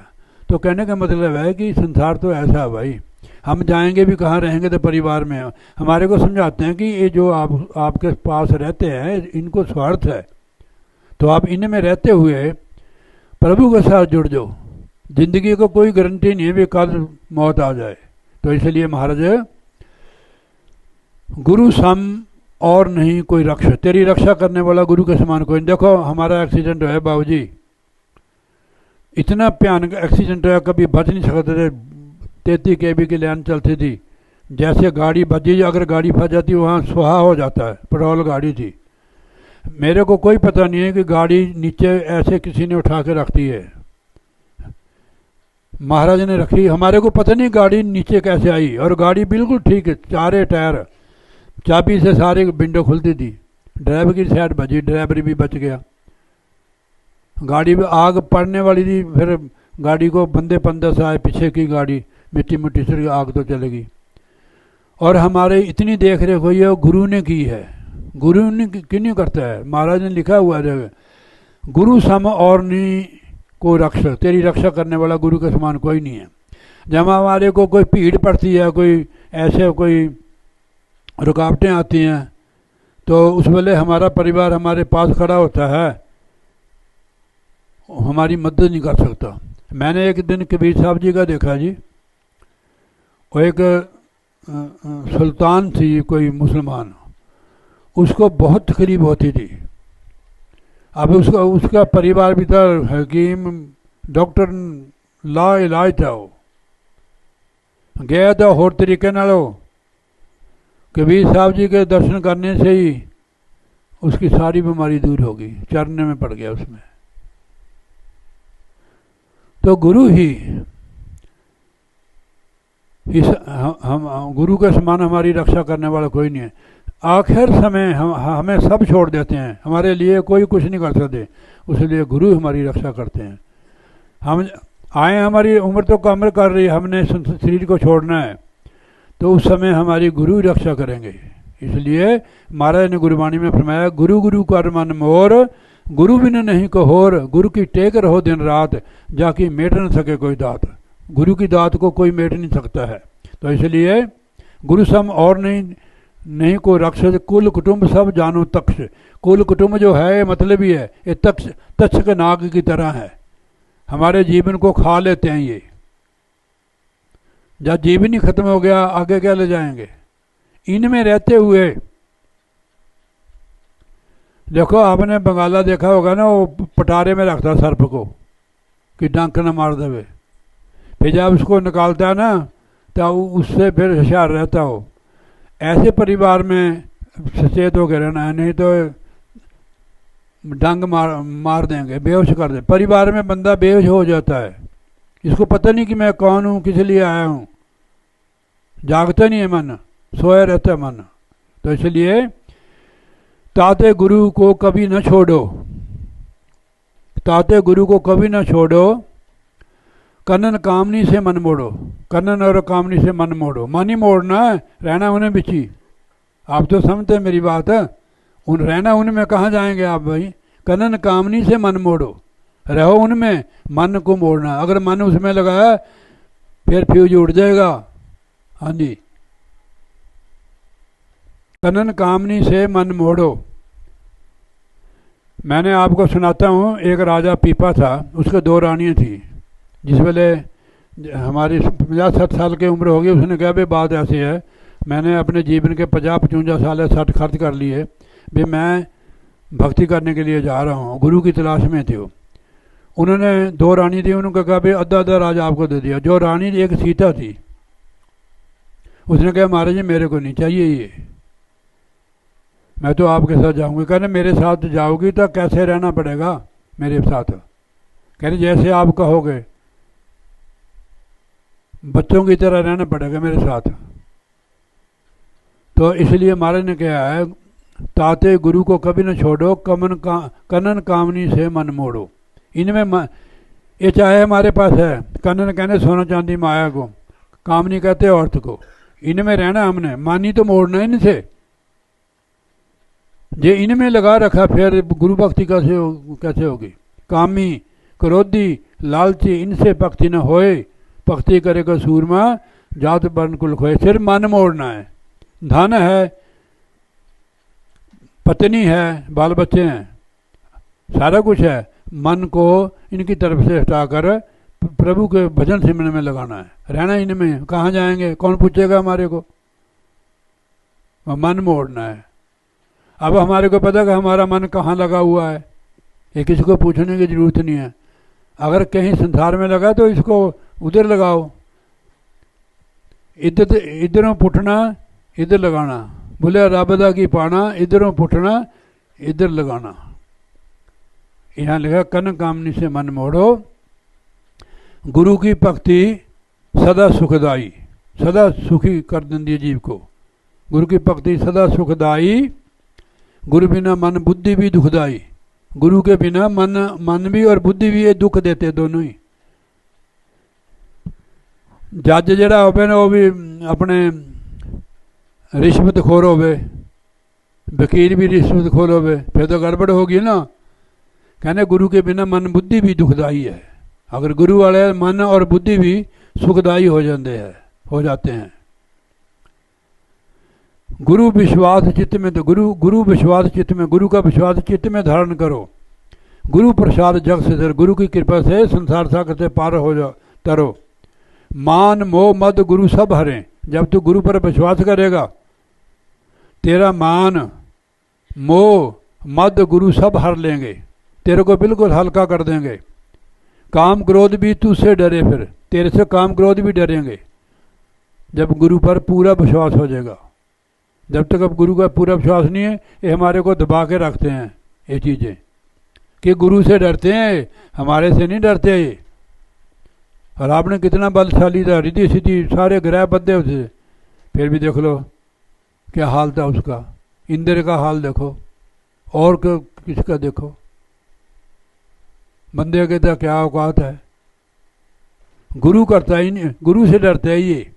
तो कहने का मतलब है कि संसार तो ऐसा है भाई, हम जाएंगे भी कहाँ, रहेंगे तो परिवार में। हमारे को समझाते हैं कि ये जो आपके पास रहते हैं इनको स्वार्थ है, तो आप इनमें रहते हुए प्रभु के साथ जुड़ जाओ। जिंदगी को कोई गारंटी नहीं है भी कल मौत आ जाए। तो इसलिए महाराज गुरु सम और नहीं कोई रक्षा, तेरी रक्षा करने वाला गुरु के समान कोई नहीं। देखो हमारा एक्सीडेंट है बाबूजी, इतना भयानक एक्सीडेंट है, कभी बच नहीं सकते थे। 33 kb की लाइन चलती थी, जैसे गाड़ी बजी, अगर गाड़ी फंस जाती वहाँ सुहा हो जाता है। पेट्रोल गाड़ी थी, मेरे को कोई पता नहीं है कि गाड़ी नीचे ऐसे किसी ने उठा के रख दी है, महाराज ने रखी, हमारे को पता नहीं गाड़ी नीचे कैसे आई। और गाड़ी बिल्कुल ठीक है, चारे टायर, चाबी से सारी विंडो खुलती थी। ड्राइवर की साइड बजी, ड्राइवर भी बच गया। गाड़ी में आग पड़ने वाली थी, फिर गाड़ी को बंदे पंदे से आए, पीछे की गाड़ी मिट्टी मिट्टी से, आग तो चलेगी। और हमारे इतनी देख रेख हुई है वो गुरु ने की है। गुरु ने क्यों नहीं करता है? महाराज ने लिखा हुआ है, गुरु सम और नहीं कोई रक्षा, तेरी रक्षा करने वाला गुरु के समान कोई नहीं है। जब हमारे को कोई भीड़ पड़ती है, कोई ऐसे कोई रुकावटें आती हैं, तो उस वेले हमारा परिवार हमारे पास खड़ा होता है, हमारी मदद नहीं कर सकता। मैंने एक दिन कबीर साहब जी का देखा जी, वो एक सुल्तान थी कोई मुसलमान, उसको बहुत तकलीफ होती थी। अब उसका परिवार भी था, हकीम डॉक्टर ला इलाज था। वो गया था और तरीके ना, कबीर साहब जी के दर्शन करने से ही उसकी सारी बीमारी दूर होगी, चरने में पड़ गया उसमें। तो गुरु ही हम गुरु के समान हमारी रक्षा करने वाला कोई नहीं है। आखिर समय हमें सब छोड़ देते हैं, हमारे लिए कोई कुछ नहीं कर सकते, उसलिए गुरु हमारी रक्षा करते हैं। आए, हमारी उम्र तो कम कर रही है, हमने शरीर को छोड़ना है, तो उस समय हमारी गुरु ही रक्षा करेंगे। इसलिए महाराज ने गुरुवाणी में फरमाया, गुरु गुरु कर मन मोर, गुरु बिन नहीं कहोर, गुरु की टेक रहो दिन रात, जाकि मेट न सके कोई दात। गुरु की दात को कोई मेट नहीं सकता है। तो इसलिए गुरु सम और नहीं को रक्षस, कुल कुटुंब सब जानो तक्ष। कुल कुटुंब जो है ये मतलब ही है, ये तक्ष के नाग की तरह है, हमारे जीवन को खा लेते हैं ये। जब जीवन ही खत्म हो गया, आगे क्या ले जाएंगे? इनमें रहते हुए देखो, आपने बंगाला देखा होगा ना, वो पटारे में रखता सर्प को कि डंक न मार देवे, फिर जब उसको निकालता है ना तो उससे फिर होशियार रहता हो। ऐसे परिवार में सचेत होकर रहना है, नहीं तो डंग मार देंगे, बेहोश कर देंगे। परिवार में बंदा बेहोश हो जाता है, इसको पता नहीं कि मैं कौन हूँ, किस लिए आया हूँ, जागता नहीं है मन, सोया रहता है मन। तो इसलिए ताते गुरु को कभी न छोड़ो, ताते गुरु को कभी न छोड़ो, कनन कामनी से मन मोड़ो। कनन और कामनी से मन मोड़ो, मन ही मोड़ना है, रहना उन्हें बिची। आप तो समझते हैं मेरी बात है, उन रहना उनमें कहाँ जाएंगे आप भाई? कनन कामनी से मन मोड़ो, रहो उनमें, मन को मोड़ना। अगर मन उसमें लगाया फिर फ्यूज उड़ जाएगा। हाँ जी, कनन कामनी से मन मोड़ो। मैंने आपको सुनाता हूँ, एक राजा पीपा था, उसके 2 रानियाँ थी। जिस वेले हमारी 50-60 साल की उम्र होगी, उसने कहा भाई बात ऐसी है, मैंने अपने जीवन के 50-55 साल 60 खर्च कर लिए, भाई मैं भक्ति करने के लिए जा रहा हूँ। गुरु की तलाश में थे वो। उन्होंने 2 रानी थी, उन्होंने कहा भाई आधा आधा राजा आपको दे दिया। जो रानी एक सीता थी, उसने कहा महाराज जी मेरे को नहीं चाहिए ये, मैं तो आपके साथ जाऊंगी। कहने मेरे साथ जाओगी तो कैसे रहना पड़ेगा मेरे साथ? कहने जैसे आप कहोगे, बच्चों की तरह रहना पड़ेगा मेरे साथ। तो इसलिए महाराज ने कहा है, ताते गुरु को कभी न छोड़ो, कनन कामनी से मन मोड़ो। इनमें ये चाहे हमारे पास है, कनन कहने सोना चांदी माया को, कामनी कहते अर्थ को, इनमें रहना हमने, मानी तो मोड़ना इनसे। जे इनमें लगा रखा फिर गुरु भक्ति कैसे होगी? कामी क्रोधी लालची इनसे भक्ति न होए, भक्ति करेगा सूरमा जात वर्ण कुल खोए। सिर्फ मन मोड़ना है। धन है, पत्नी है, बाल बच्चे हैं, सारा कुछ है, मन को इनकी तरफ से हटाकर प्रभु के भजन सिमरन में लगाना है, रहना इनमें। कहाँ जाएंगे? कौन पूछेगा हमारे को? मन मोड़ना है। अब हमारे को पता कि हमारा मन कहाँ लगा हुआ है, ये किसी को पूछने की जरूरत नहीं है। अगर कहीं संसार में लगा तो इसको उधर लगाओ, इधरों पुटना इधर लगाना, बोले रबदा की पाना, इधरों पुटना इधर लगाना। यहाँ लिखा कन कामनी से मन मोड़ो, गुरु की भक्ति सदा सुखदाई, सदा सुखी कर देंदी जीव को। गुरु की भक्ति सदा सुखदाई, गुरु बिना मन बुद्धि भी दुखदाई। गुरु के बिना मन भी और बुद्धि भी ये दुख देते दोनों ही। जज जरा होवे ना, वो भी अपने रिश्वतखोर होवे, वकील भी रिश्वतखोर होवे, फिर तो गड़बड़ होगी ना। कहने गुरु के बिना मन बुद्धि भी दुखदाई है। अगर गुरु वाले मन और बुद्धि भी सुखदाई हो जाते हैं। गुरु विश्वास चित्त में, तो गुरु विश्वास चित्त में, गुरु का विश्वास चित्त में धारण करो। गुरु प्रसाद जग से धर, गुरु की कृपा से संसार सागर से पार हो जाओ, तरो। मान मोह मद गुरु सब हरे। जब तू गुरु पर विश्वास करेगा, तेरा मान मोह मद गुरु सब हर लेंगे, तेरे को बिल्कुल हल्का कर देंगे। काम क्रोध भी तुझसे डरे, फिर तेरे से काम क्रोध भी डरेंगे जब गुरु पर पूरा विश्वास हो जाएगा। जब तक अब गुरु का पूरा विश्वास नहीं है, ये हमारे को दबा के रखते हैं ये चीज़ें, कि गुरु से डरते हैं, हमारे से नहीं डरते ये। और आपने कितना बलशाली था, रिद्धि सिद्धि सारे ग्रह बदले उसे, फिर भी देख लो क्या हाल था उसका। इंद्र का हाल देखो, और किसका देखो, बंदे के तो क्या औकात है। गुरु करता ही नहीं, गुरु से डरता है ये।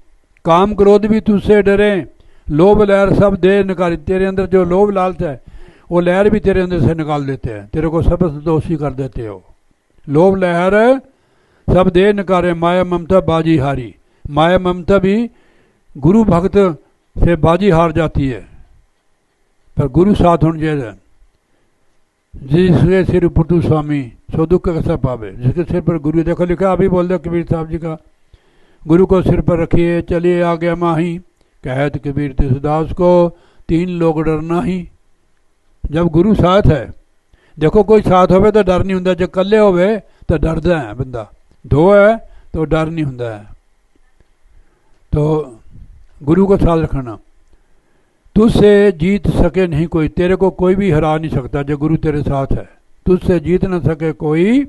काम क्रोध भी तुझसे डरे, लोभ लहर सब दे निकाली। तेरे अंदर जो लोभ लालच है वो लहर भी तेरे अंदर से निकाल देते हैं, तेरे को सबसे दोषी कर देते हो। लोभ लहर सब दे निकारे, माया ममता बाजी हारी। माया ममता भी गुरु भक्त से बाजी हार जाती है, पर गुरु साथ होने चाहिए। जिसके सिर पुटू स्वामी सो दुख कैसा पावे। जिसके सिर पर गुरु, देखो लिखा अभी बोल दो कबीर साहब जी का, गुरु को सिर पर रखिए चलिए आ गया माही, कहत कबीर तुलसीदास को 3 लोग डरना ही। जब गुरु साथ है, देखो कोई साथ होवे तो डर नहीं होंगे, जो कल्ले होवे तो डरदा है बंदा, दो है तो डर नहीं होंगे। तो गुरु को साथ रखना। तुझसे जीत सके नहीं कोई, तेरे को कोई भी हरा नहीं सकता जो गुरु तेरे साथ है। तुझसे जीत ना सके कोई,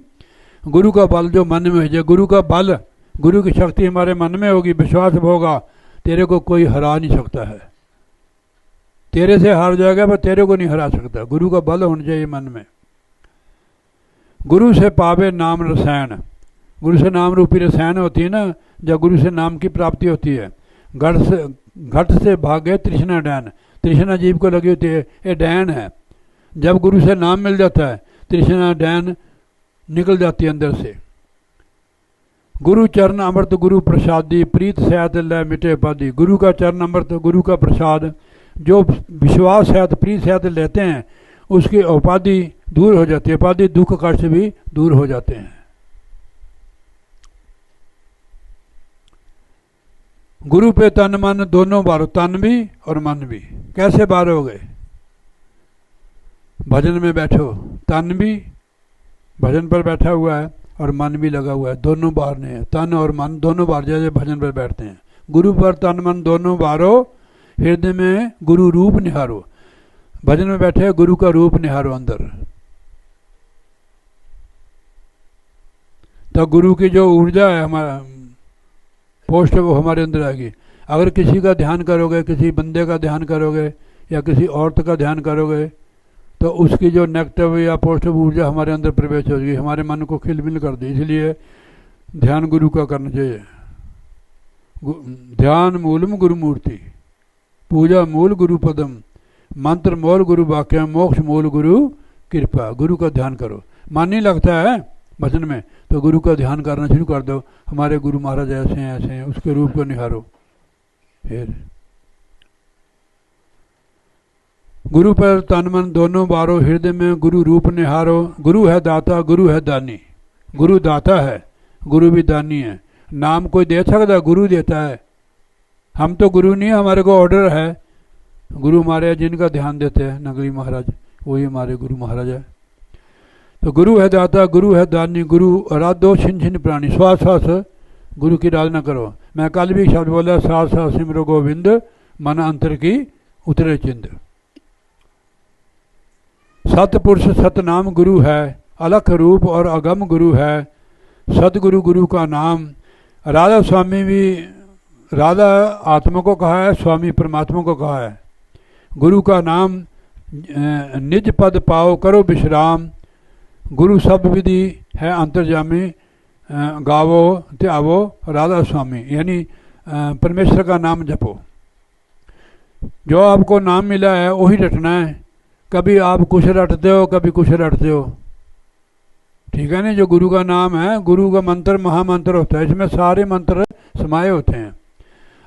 गुरु का बल जो मन में है, गुरु का बल, गुरु की शक्ति हमारे मन में होगी, विश्वास होगा, तेरे को कोई हरा नहीं सकता है। तेरे से हार जाएगा पर तेरे को नहीं हरा सकता। गुरु का बल होना चाहिए मन में। गुरु से पावे नाम रसायन, गुरु से नाम रूपी रसायन होती है ना, जब गुरु से नाम की प्राप्ति होती है। घट से भागे तृष्णा डैन, तृष्णा जीव को लगी होती है, ये डैन है। जब गुरु से नाम मिल जाता है तृष्णा डैन निकल जाती है अंदर से। गुरु चरण अमृत गुरु प्रसादी, प्रीत सैत लय मिटे पादी। गुरु का चरण अमृत, गुरु का प्रसाद, जो विश्वास सैत प्रीत सैत लेते हैं उसकी उपाधि दूर हो जाती है, उपाधि दुख कष्ट भी दूर हो जाते हैं। गुरु पे तन मन दोनों बारो, तन भी और मन भी। कैसे बारोगे? भजन में बैठो, तन भी भजन पर बैठा हुआ है और मन भी लगा हुआ है, दोनों बारने हैं। तन और मन दोनों बार जैसे भजन पर बैठते हैं। गुरु पर तन मन दोनों बारो, हृदय में गुरु रूप निहारो। भजन में बैठे गुरु का रूप निहारो अंदर, तो गुरु की जो ऊर्जा है हमारा पोस्ट है वो हमारे अंदर आएगी। अगर किसी का ध्यान करोगे, किसी बंदे का ध्यान करोगे या किसी औरत का ध्यान करोगे तो उसकी जो नेगेटिव या पॉजिटिव ऊर्जा हमारे अंदर प्रवेश होगी, हमारे मन को खिलमिल कर दी। इसलिए ध्यान गुरु का करना चाहिए। ध्यान मूलम गुरु मूर्ति, पूजा मूल गुरु पदम, मंत्र मोल गुरु वाक्य, मोक्ष मूल गुरु कृपा। गुरु का ध्यान करो। मन नहीं लगता है भजन में तो गुरु का ध्यान करना शुरू कर दो। हमारे गुरु महाराज ऐसे हैं, ऐसे हैं, उसके रूप को निहारो। फिर गुरु पर तन मन दोनों बारो, हृदय में गुरु रूप निहारो। गुरु है दाता, गुरु है दानी। गुरु दाता है, गुरु भी दानी है। नाम कोई दे सकता, गुरु देता है। हम तो गुरु नहीं, हमारे को ऑर्डर है। गुरु हमारे जिनका ध्यान देते हैं नगरी महाराज, वही हमारे गुरु महाराज है। तो गुरु है दाता, गुरु है दानी, गुरु आराधो छिन छिन प्राणी। श्वास श्वास गुरु की आराधना करो। मैं कल भी शब्द बोला, साथ साथ सिमरो गोविंद, मन अंतर की उतरे चिंद। सतपुरुष सतनाम गुरु है, अलख रूप और अगम गुरु है। सतगुरु गुरु का नाम। राधा स्वामी भी, राधा आत्मा को कहा है, स्वामी परमात्मा को कहा है। गुरु का नाम निज पद पाओ, करो विश्राम। गुरु सब विधि है अंतर्जामी, गावो त्यावो राधा स्वामी। यानी परमेश्वर का नाम जपो। जो आपको नाम मिला है वही रटना है। कभी आप कुछ रटते हो, कभी कुछ रटते हो, ठीक है ना। जो गुरु का नाम है, गुरु का मंत्र महामंत्र होता है, इसमें सारे मंत्र समाये होते हैं।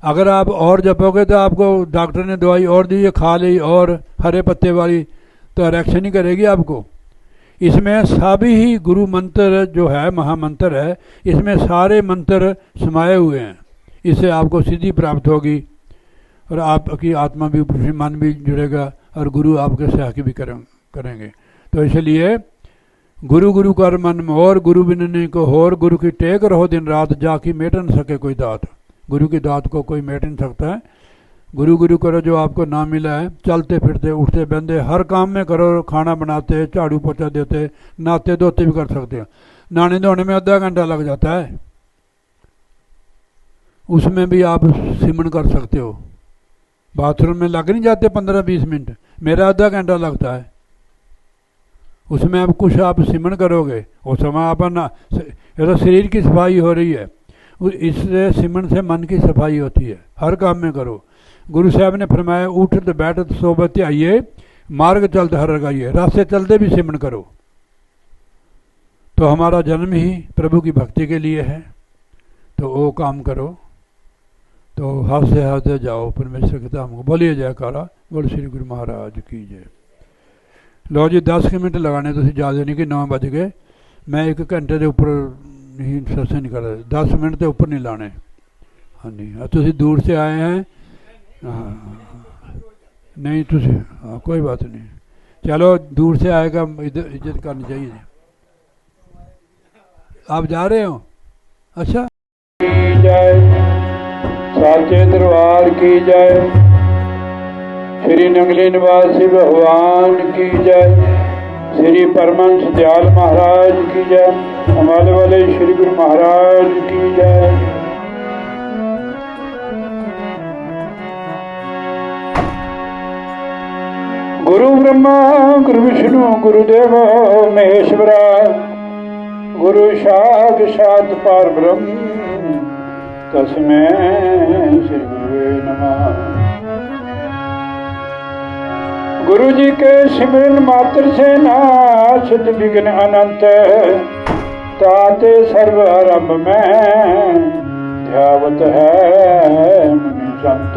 अगर आप और जपोगे तो आपको डॉक्टर ने दवाई और दी है, खा ली और हरे पत्ते वाली, तो रिएक्शन ही करेगी आपको। इसमें सभी ही गुरु मंत्र जो है महामंत्र है, इसमें सारे मंत्र समाये हुए हैं। इससे आपको सिद्धि प्राप्त होगी और आपकी आत्मा भी, मन भी जुड़ेगा और गुरु आपके सहायक भी करेंगे। तो इसलिए गुरु गुरु कर मन मोर, गुरु बिन को होर। गुरु की टेक रहो दिन रात, जाकी मेट न सके कोई दात। गुरु की दात को कोई मेट नहीं सकता है। गुरु गुरु करो जो आपको नाम मिला है। चलते फिरते उठते बहते हर काम में करो। खाना बनाते, झाड़ू पोछा देते, नहाते धोते भी कर सकते हो। नहाने धोने में आधा घंटा लग जाता है, उसमें भी आप सिमरन कर सकते हो। बाथरूम में लग नहीं जाते 15-20 मिनट, मेरा आधा घंटा लगता है। उसमें अब कुछ आप सिमरन करोगे, उस समय अपन ये तो शरीर की सफाई हो रही है। इससे सिमरन से मन की सफाई होती है। हर काम में करो। गुरु साहब ने फरमाया उठत बैठत सोबत आइए, मार्ग चलते हर लगाइए। रास्ते चलते भी सिमरन करो। तो हमारा जन्म ही प्रभु की भक्ति के लिए है, तो वो काम करो। तो हंसते हंसते जाओ परमेश्वर के धाम को। बोलिए जयकारा, बोल श्री गुरु महाराज की जय। लो जी 10 मिनट लगाने, तुम ज़्यादा नहीं कि 9 बज गए। मैं 1 घंटे के उपर नहीं सत्संग नहीं कर रहा, 10 मिनट के उपर नहीं लाने। हाँ जी, तुम दूर से आए हैं। हाँ नहीं तुम, हाँ कोई बात नहीं, चलो दूर से आएगा, इज्जत करनी चाहिए। आप जा रहे हो? अच्छा। जय साचे दरबार की जय, श्री नंगली निवासी भगवान की जय, श्री परमहंस दयाल महाराज की जय, हमारे वाले श्री गुरु महाराज की जय। गुरु ब्रह्मा गुरु विष्णु गुरुदेव महेश्वरा, गुरु साक्षात् परब्रह्म तस्मै श्री गुरुवे नमः। गुरु जी के सिमरन मात्र से नाशत विघ्न अनंत, ताते सर्व आरंभ में ध्यावत है मुनि संत।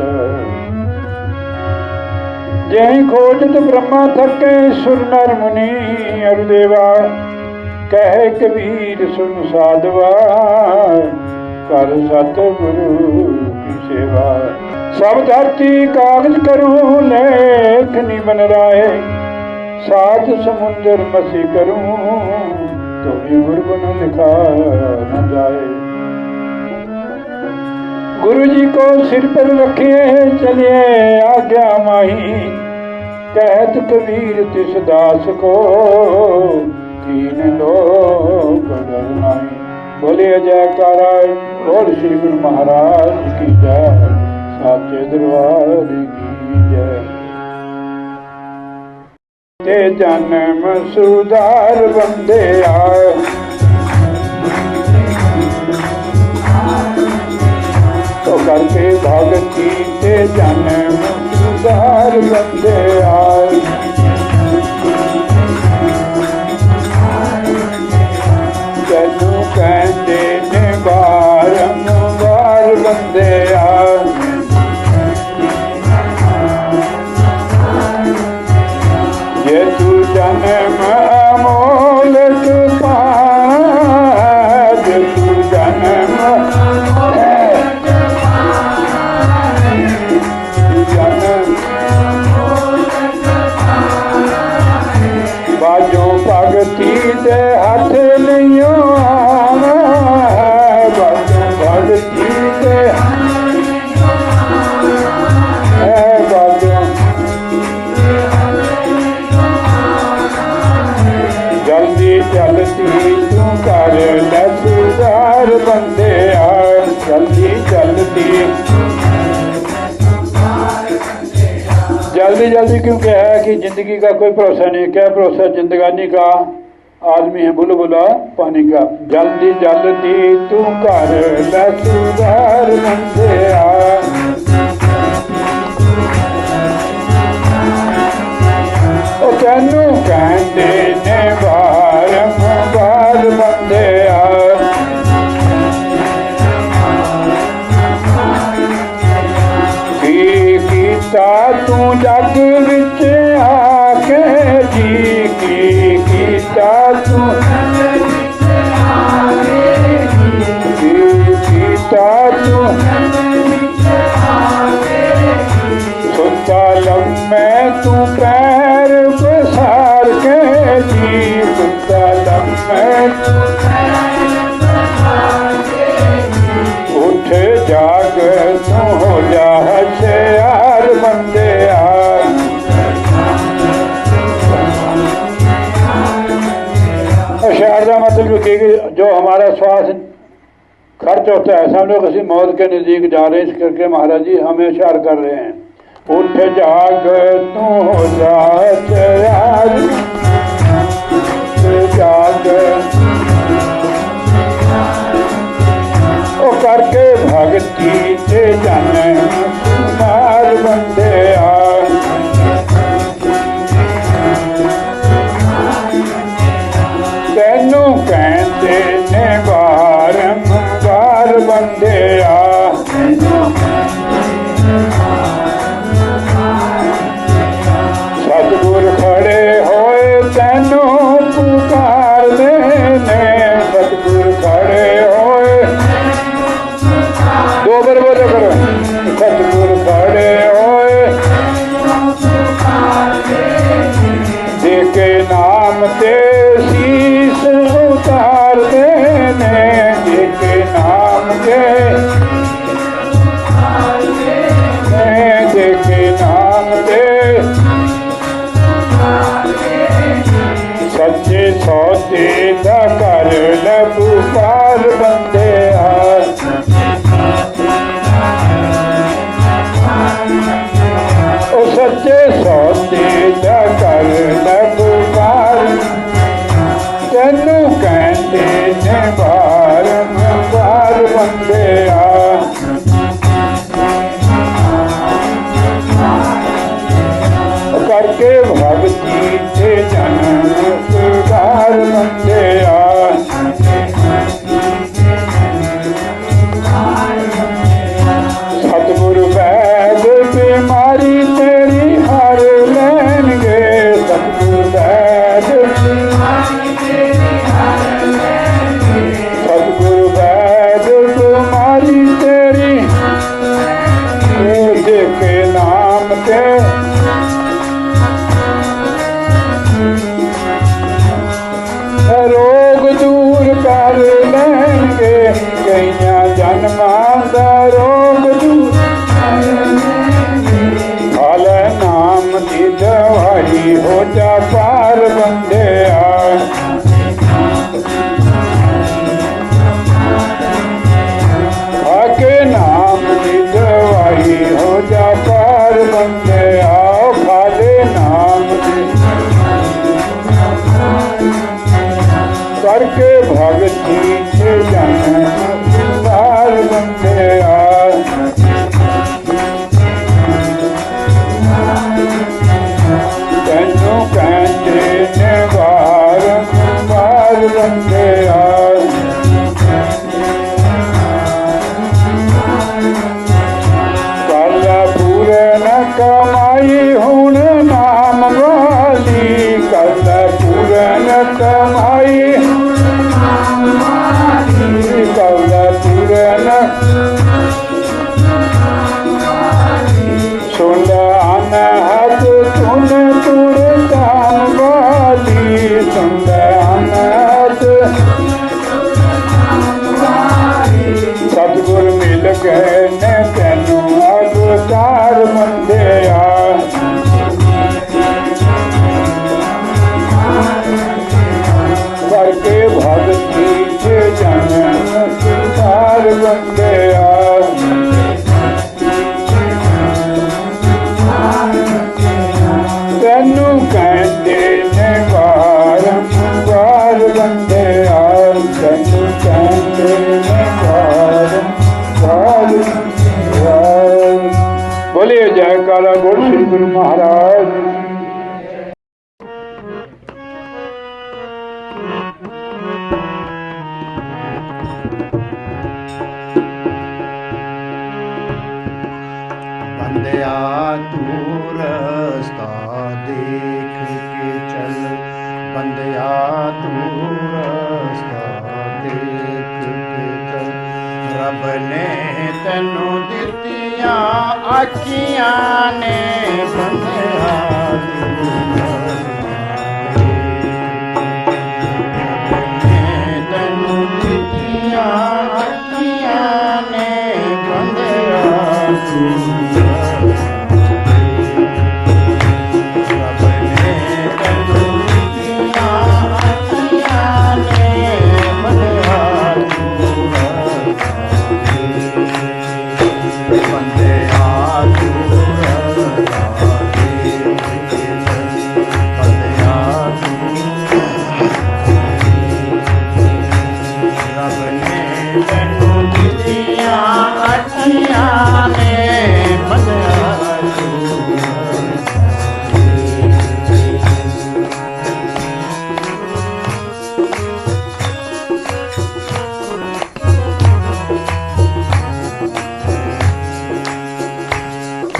जय खोजत ब्रह्मा थके सुर नर मुनि, अरुदेवा कहे कबीर सुन साधवा, कर सतगुरु की सेवा। सब धरती कागज करूं लेखनी बन राय, सात समुंदर मसी करूं तो भी गुरबन लिखा न जाए। गुरु जी को सिर पर रखिए चलिए आज्ञा माही, कहत कबीर तिस दास को तीन लोक डर नहीं। बोलिए जयकारा, बोल श्री गुरु महाराज की जय, साचे दरबार की जय। ते जन्म सुधार बंदे आए, तो करके भगती ते जन्म सुधार बंदे आए। तेनू कहते ने बारंबार बंदे आए। ये तू जन्म अमोलक पाना, जे तू जन्म बाजो भगती दे हाथ नहीं आना, बाजो भगती दे बाजो। जल्दी जल्दी तू कर ले सुधार बंदे आ, जल्दी जल्दी जल्दी जल्दी, क्योंकि है कि जिंदगी का कोई भरोसा नहीं। क्या भरोसा जिंदगानी का, आदमी है बुलबुला पानी का। जल्दी जल्दी तू कर ले सुधार बंदे आ, ओ तेनू कहते ने बारंबार बंदे आ। तू जग विच आके जी की कीता, तू कीता तू सुता लम्मे तू पैर पसार के जी, सुता लम्मे उठ जाग तू हो जा होशियार बंदे आ। होशियार का मतलब कि जो हमारा श्वास खर्च होता है, सब लोग किसी मौत के नज़दीक जा रहे हैं, इस करके महाराज जी हमें होशियार कर रहे हैं। उठ जाग तू हो जा होशियार, जाग ओ करके भगती ते जन सुधार बंदिया तैनू कहते ने बारंबार बंदिया सतगुर खड़े होए तैनू पुकार देने सतगुर खड़े होए दो बार बोलो करो सतगुर खड़े होए देखे नाम ते शीस उतार देने देखे नाम ते देखे नाम ते सच्चे सौदे दा कर लबू पार बंदिया ओ सच्चे सौदे दा कर लबू पार तैनू कहते ने बारंबार बंदिया करके भगती ते जन सुधार बंदिया सतगुर वैद बीमारी तेरी हर लैनगे सतगुर वैद सतगुर वैद बीमारी तेरी देखे नाम ते रोग दूर कर लेंगे कईया जन्मां दा रोग दूर हाल नाम दी दवाई हो जा पार बंदिया आके नाम दी दवाई हो जा पार बंदिया खाले नाम दी करके भगती से जन सुधार बंदिया तैनू कहते ने बारंबार बंदिया कल पूरन कमाई हुण नाम वाली कल पूरन कमाई कल पूरन सुन अनहद सुन तुर दाम वाली सुन अनहद सतगुर मिल गए ने तैनू अवतार बंदिया करके भगती से जन सुधार बंदिया तैनू कहते ने बारंबार बंदिया तैनू कहते ने बारंबार बंदिया बोलिए जयकारा बोल श्री गुरु महाराज बंदिया तू रास्ता देख के चल बंदिया तू रास्ता देख के चल रब ने तैनू दित्तियां अखियां ने बंदिया तैनू दित्तियां अखियां ने बंदिया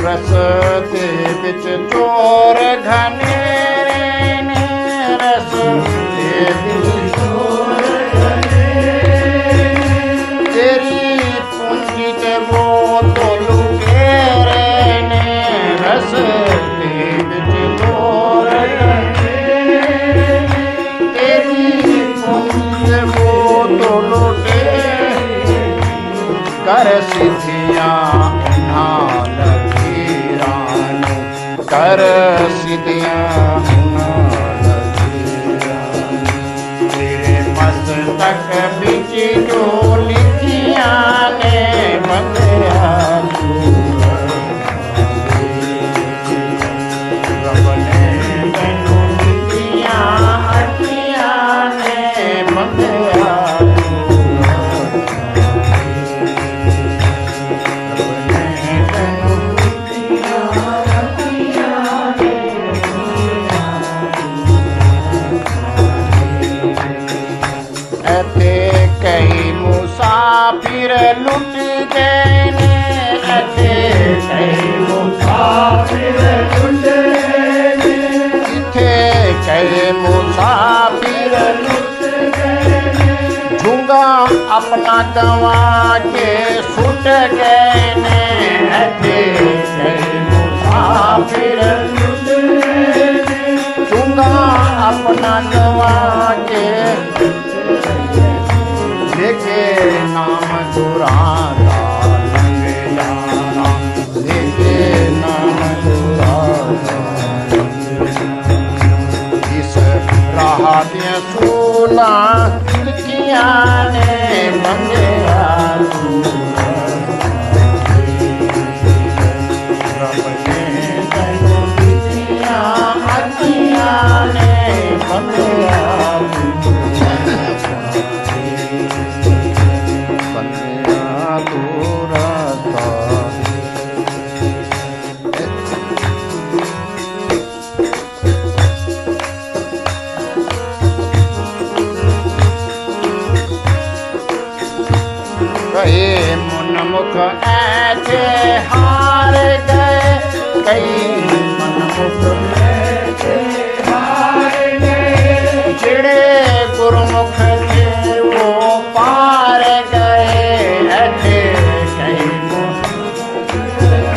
रस्ते बिच चोर घनेरे ने रस्ते बिच चोर घनेरे तेरी पूंजी ते वो तो लुटेरे ने रस्ते बिच चोर घनेरे तेरी पूंजी ते वो तो लुटेरे कर सिद्धियां नाल वीरानु कर सिद्धियां नाल वीरानु तेरे मस्तक बिच जो लिखियां ने बंदिया रब ने तैनू दित्तियां अखियां ने बंदिया कई मुसाफिर लुट गए ने कई मुसाफिर लुट गए इथे कई मुसाफिर लुट गए झुंगा अपना गवा के सुट गए ने कई मुसाफिर लुट गए झुंगा अपना गवा के लेके नाम दुरारा लंग जाना लेके नाम दुरारा इस राह दियां सूला लिखियां ने बंदिया रब ने तैनू दित्तियां अखियां ने बंदिया कई मुनमुख ऐसे हार गए कई मुनमुख ऐसे हार गए जिड़े गुरमुख थे वो पार गए ऐसे कई मुनमुख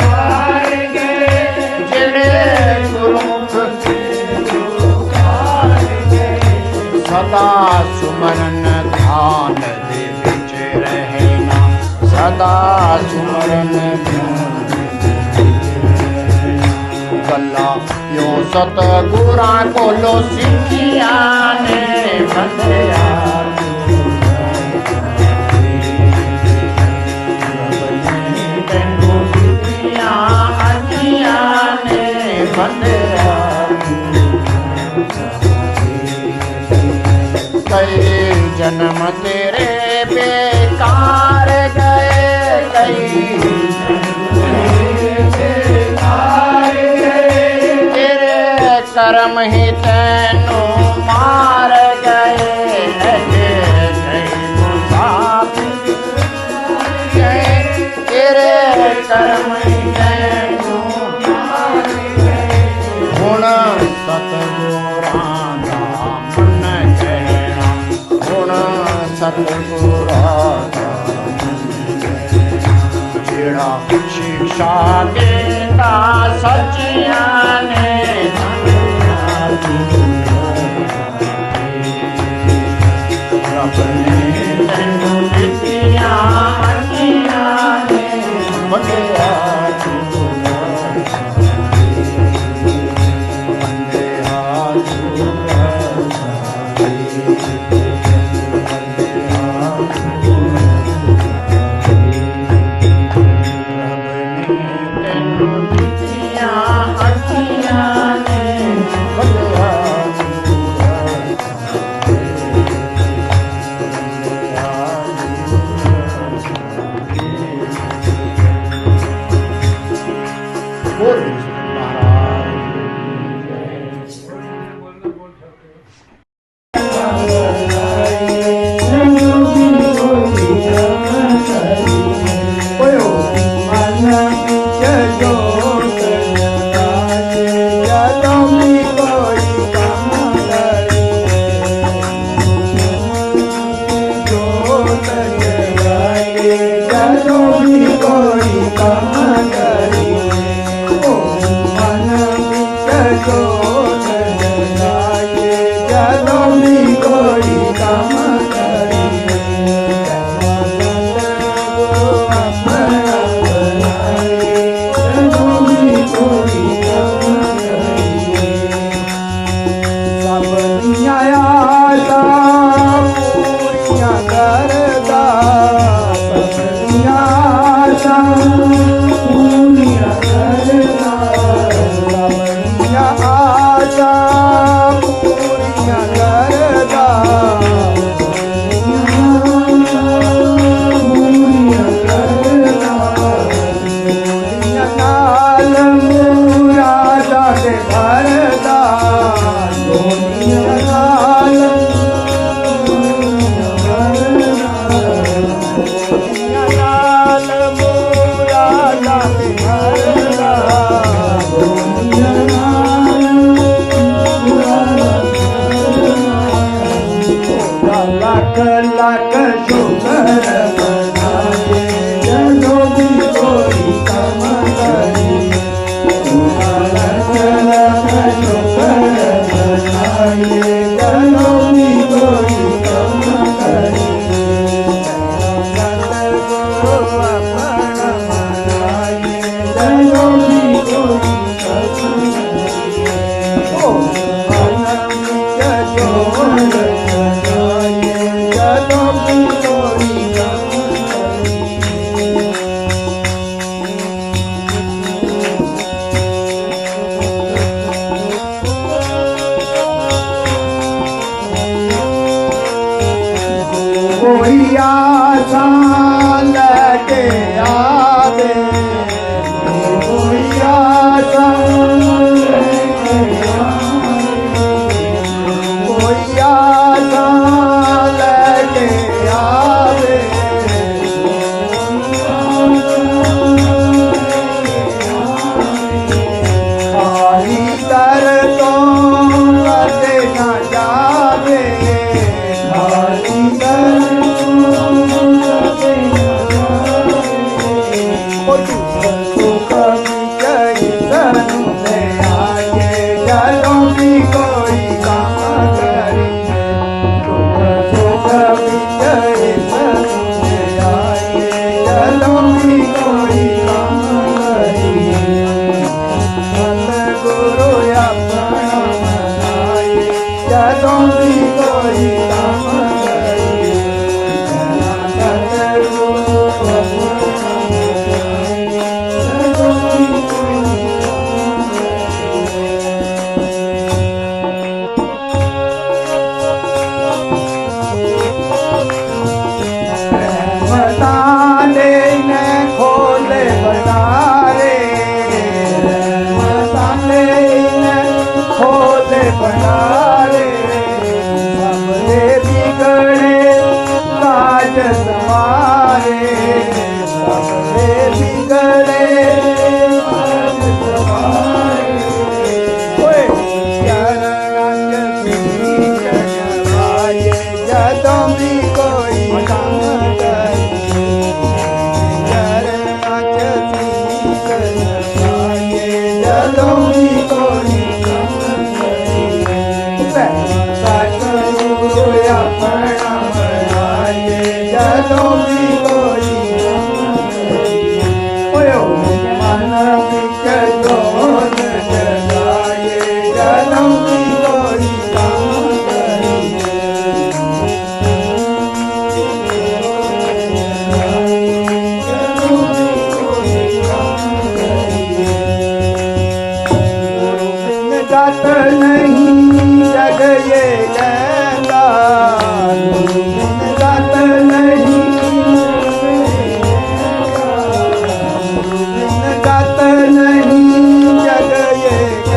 हार गए जिड़े गुरमुख थे वो पार गए सदा सुमरन ध्यान दे बिच रहना सदा सुमरन गल्ला यो सतगुरा कोलो सिखिया ने बंदिया तैनू दित्तियां अखियां ने बंदिया कई जन्म तेरे बेकार गए कई बेकार गए तेरे कर्म ही तैनू मार गए कई मुसाफिर गए तेरे कर्म ही तैनू मार गए हुण सतगुरां दा मन कहना हुण सतगुरां जेड़ा शिक्षा देता सचियां ने रब ने तैनू दित्तियां अखियां ने बंदिया जो जग ये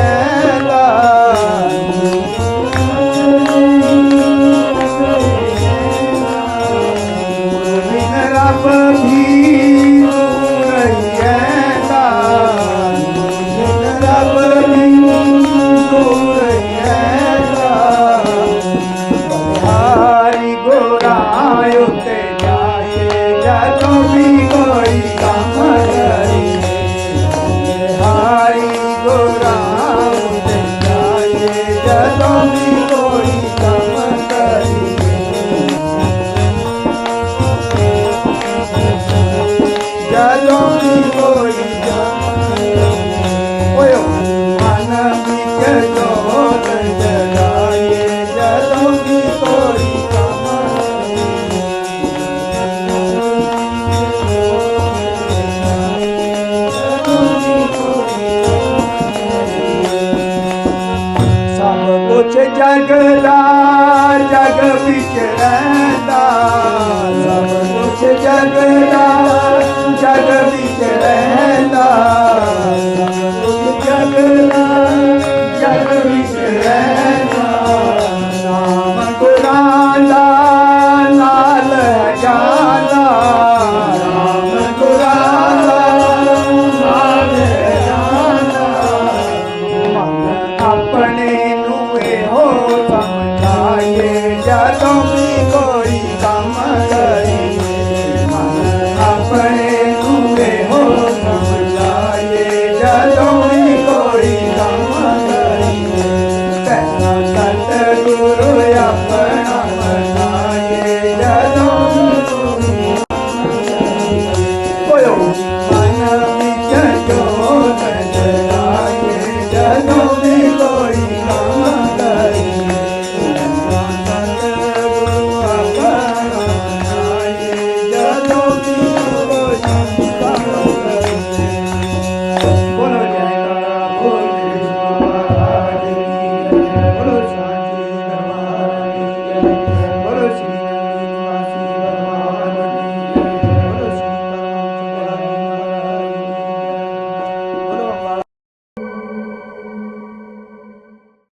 जगदा जग बिच रहंदा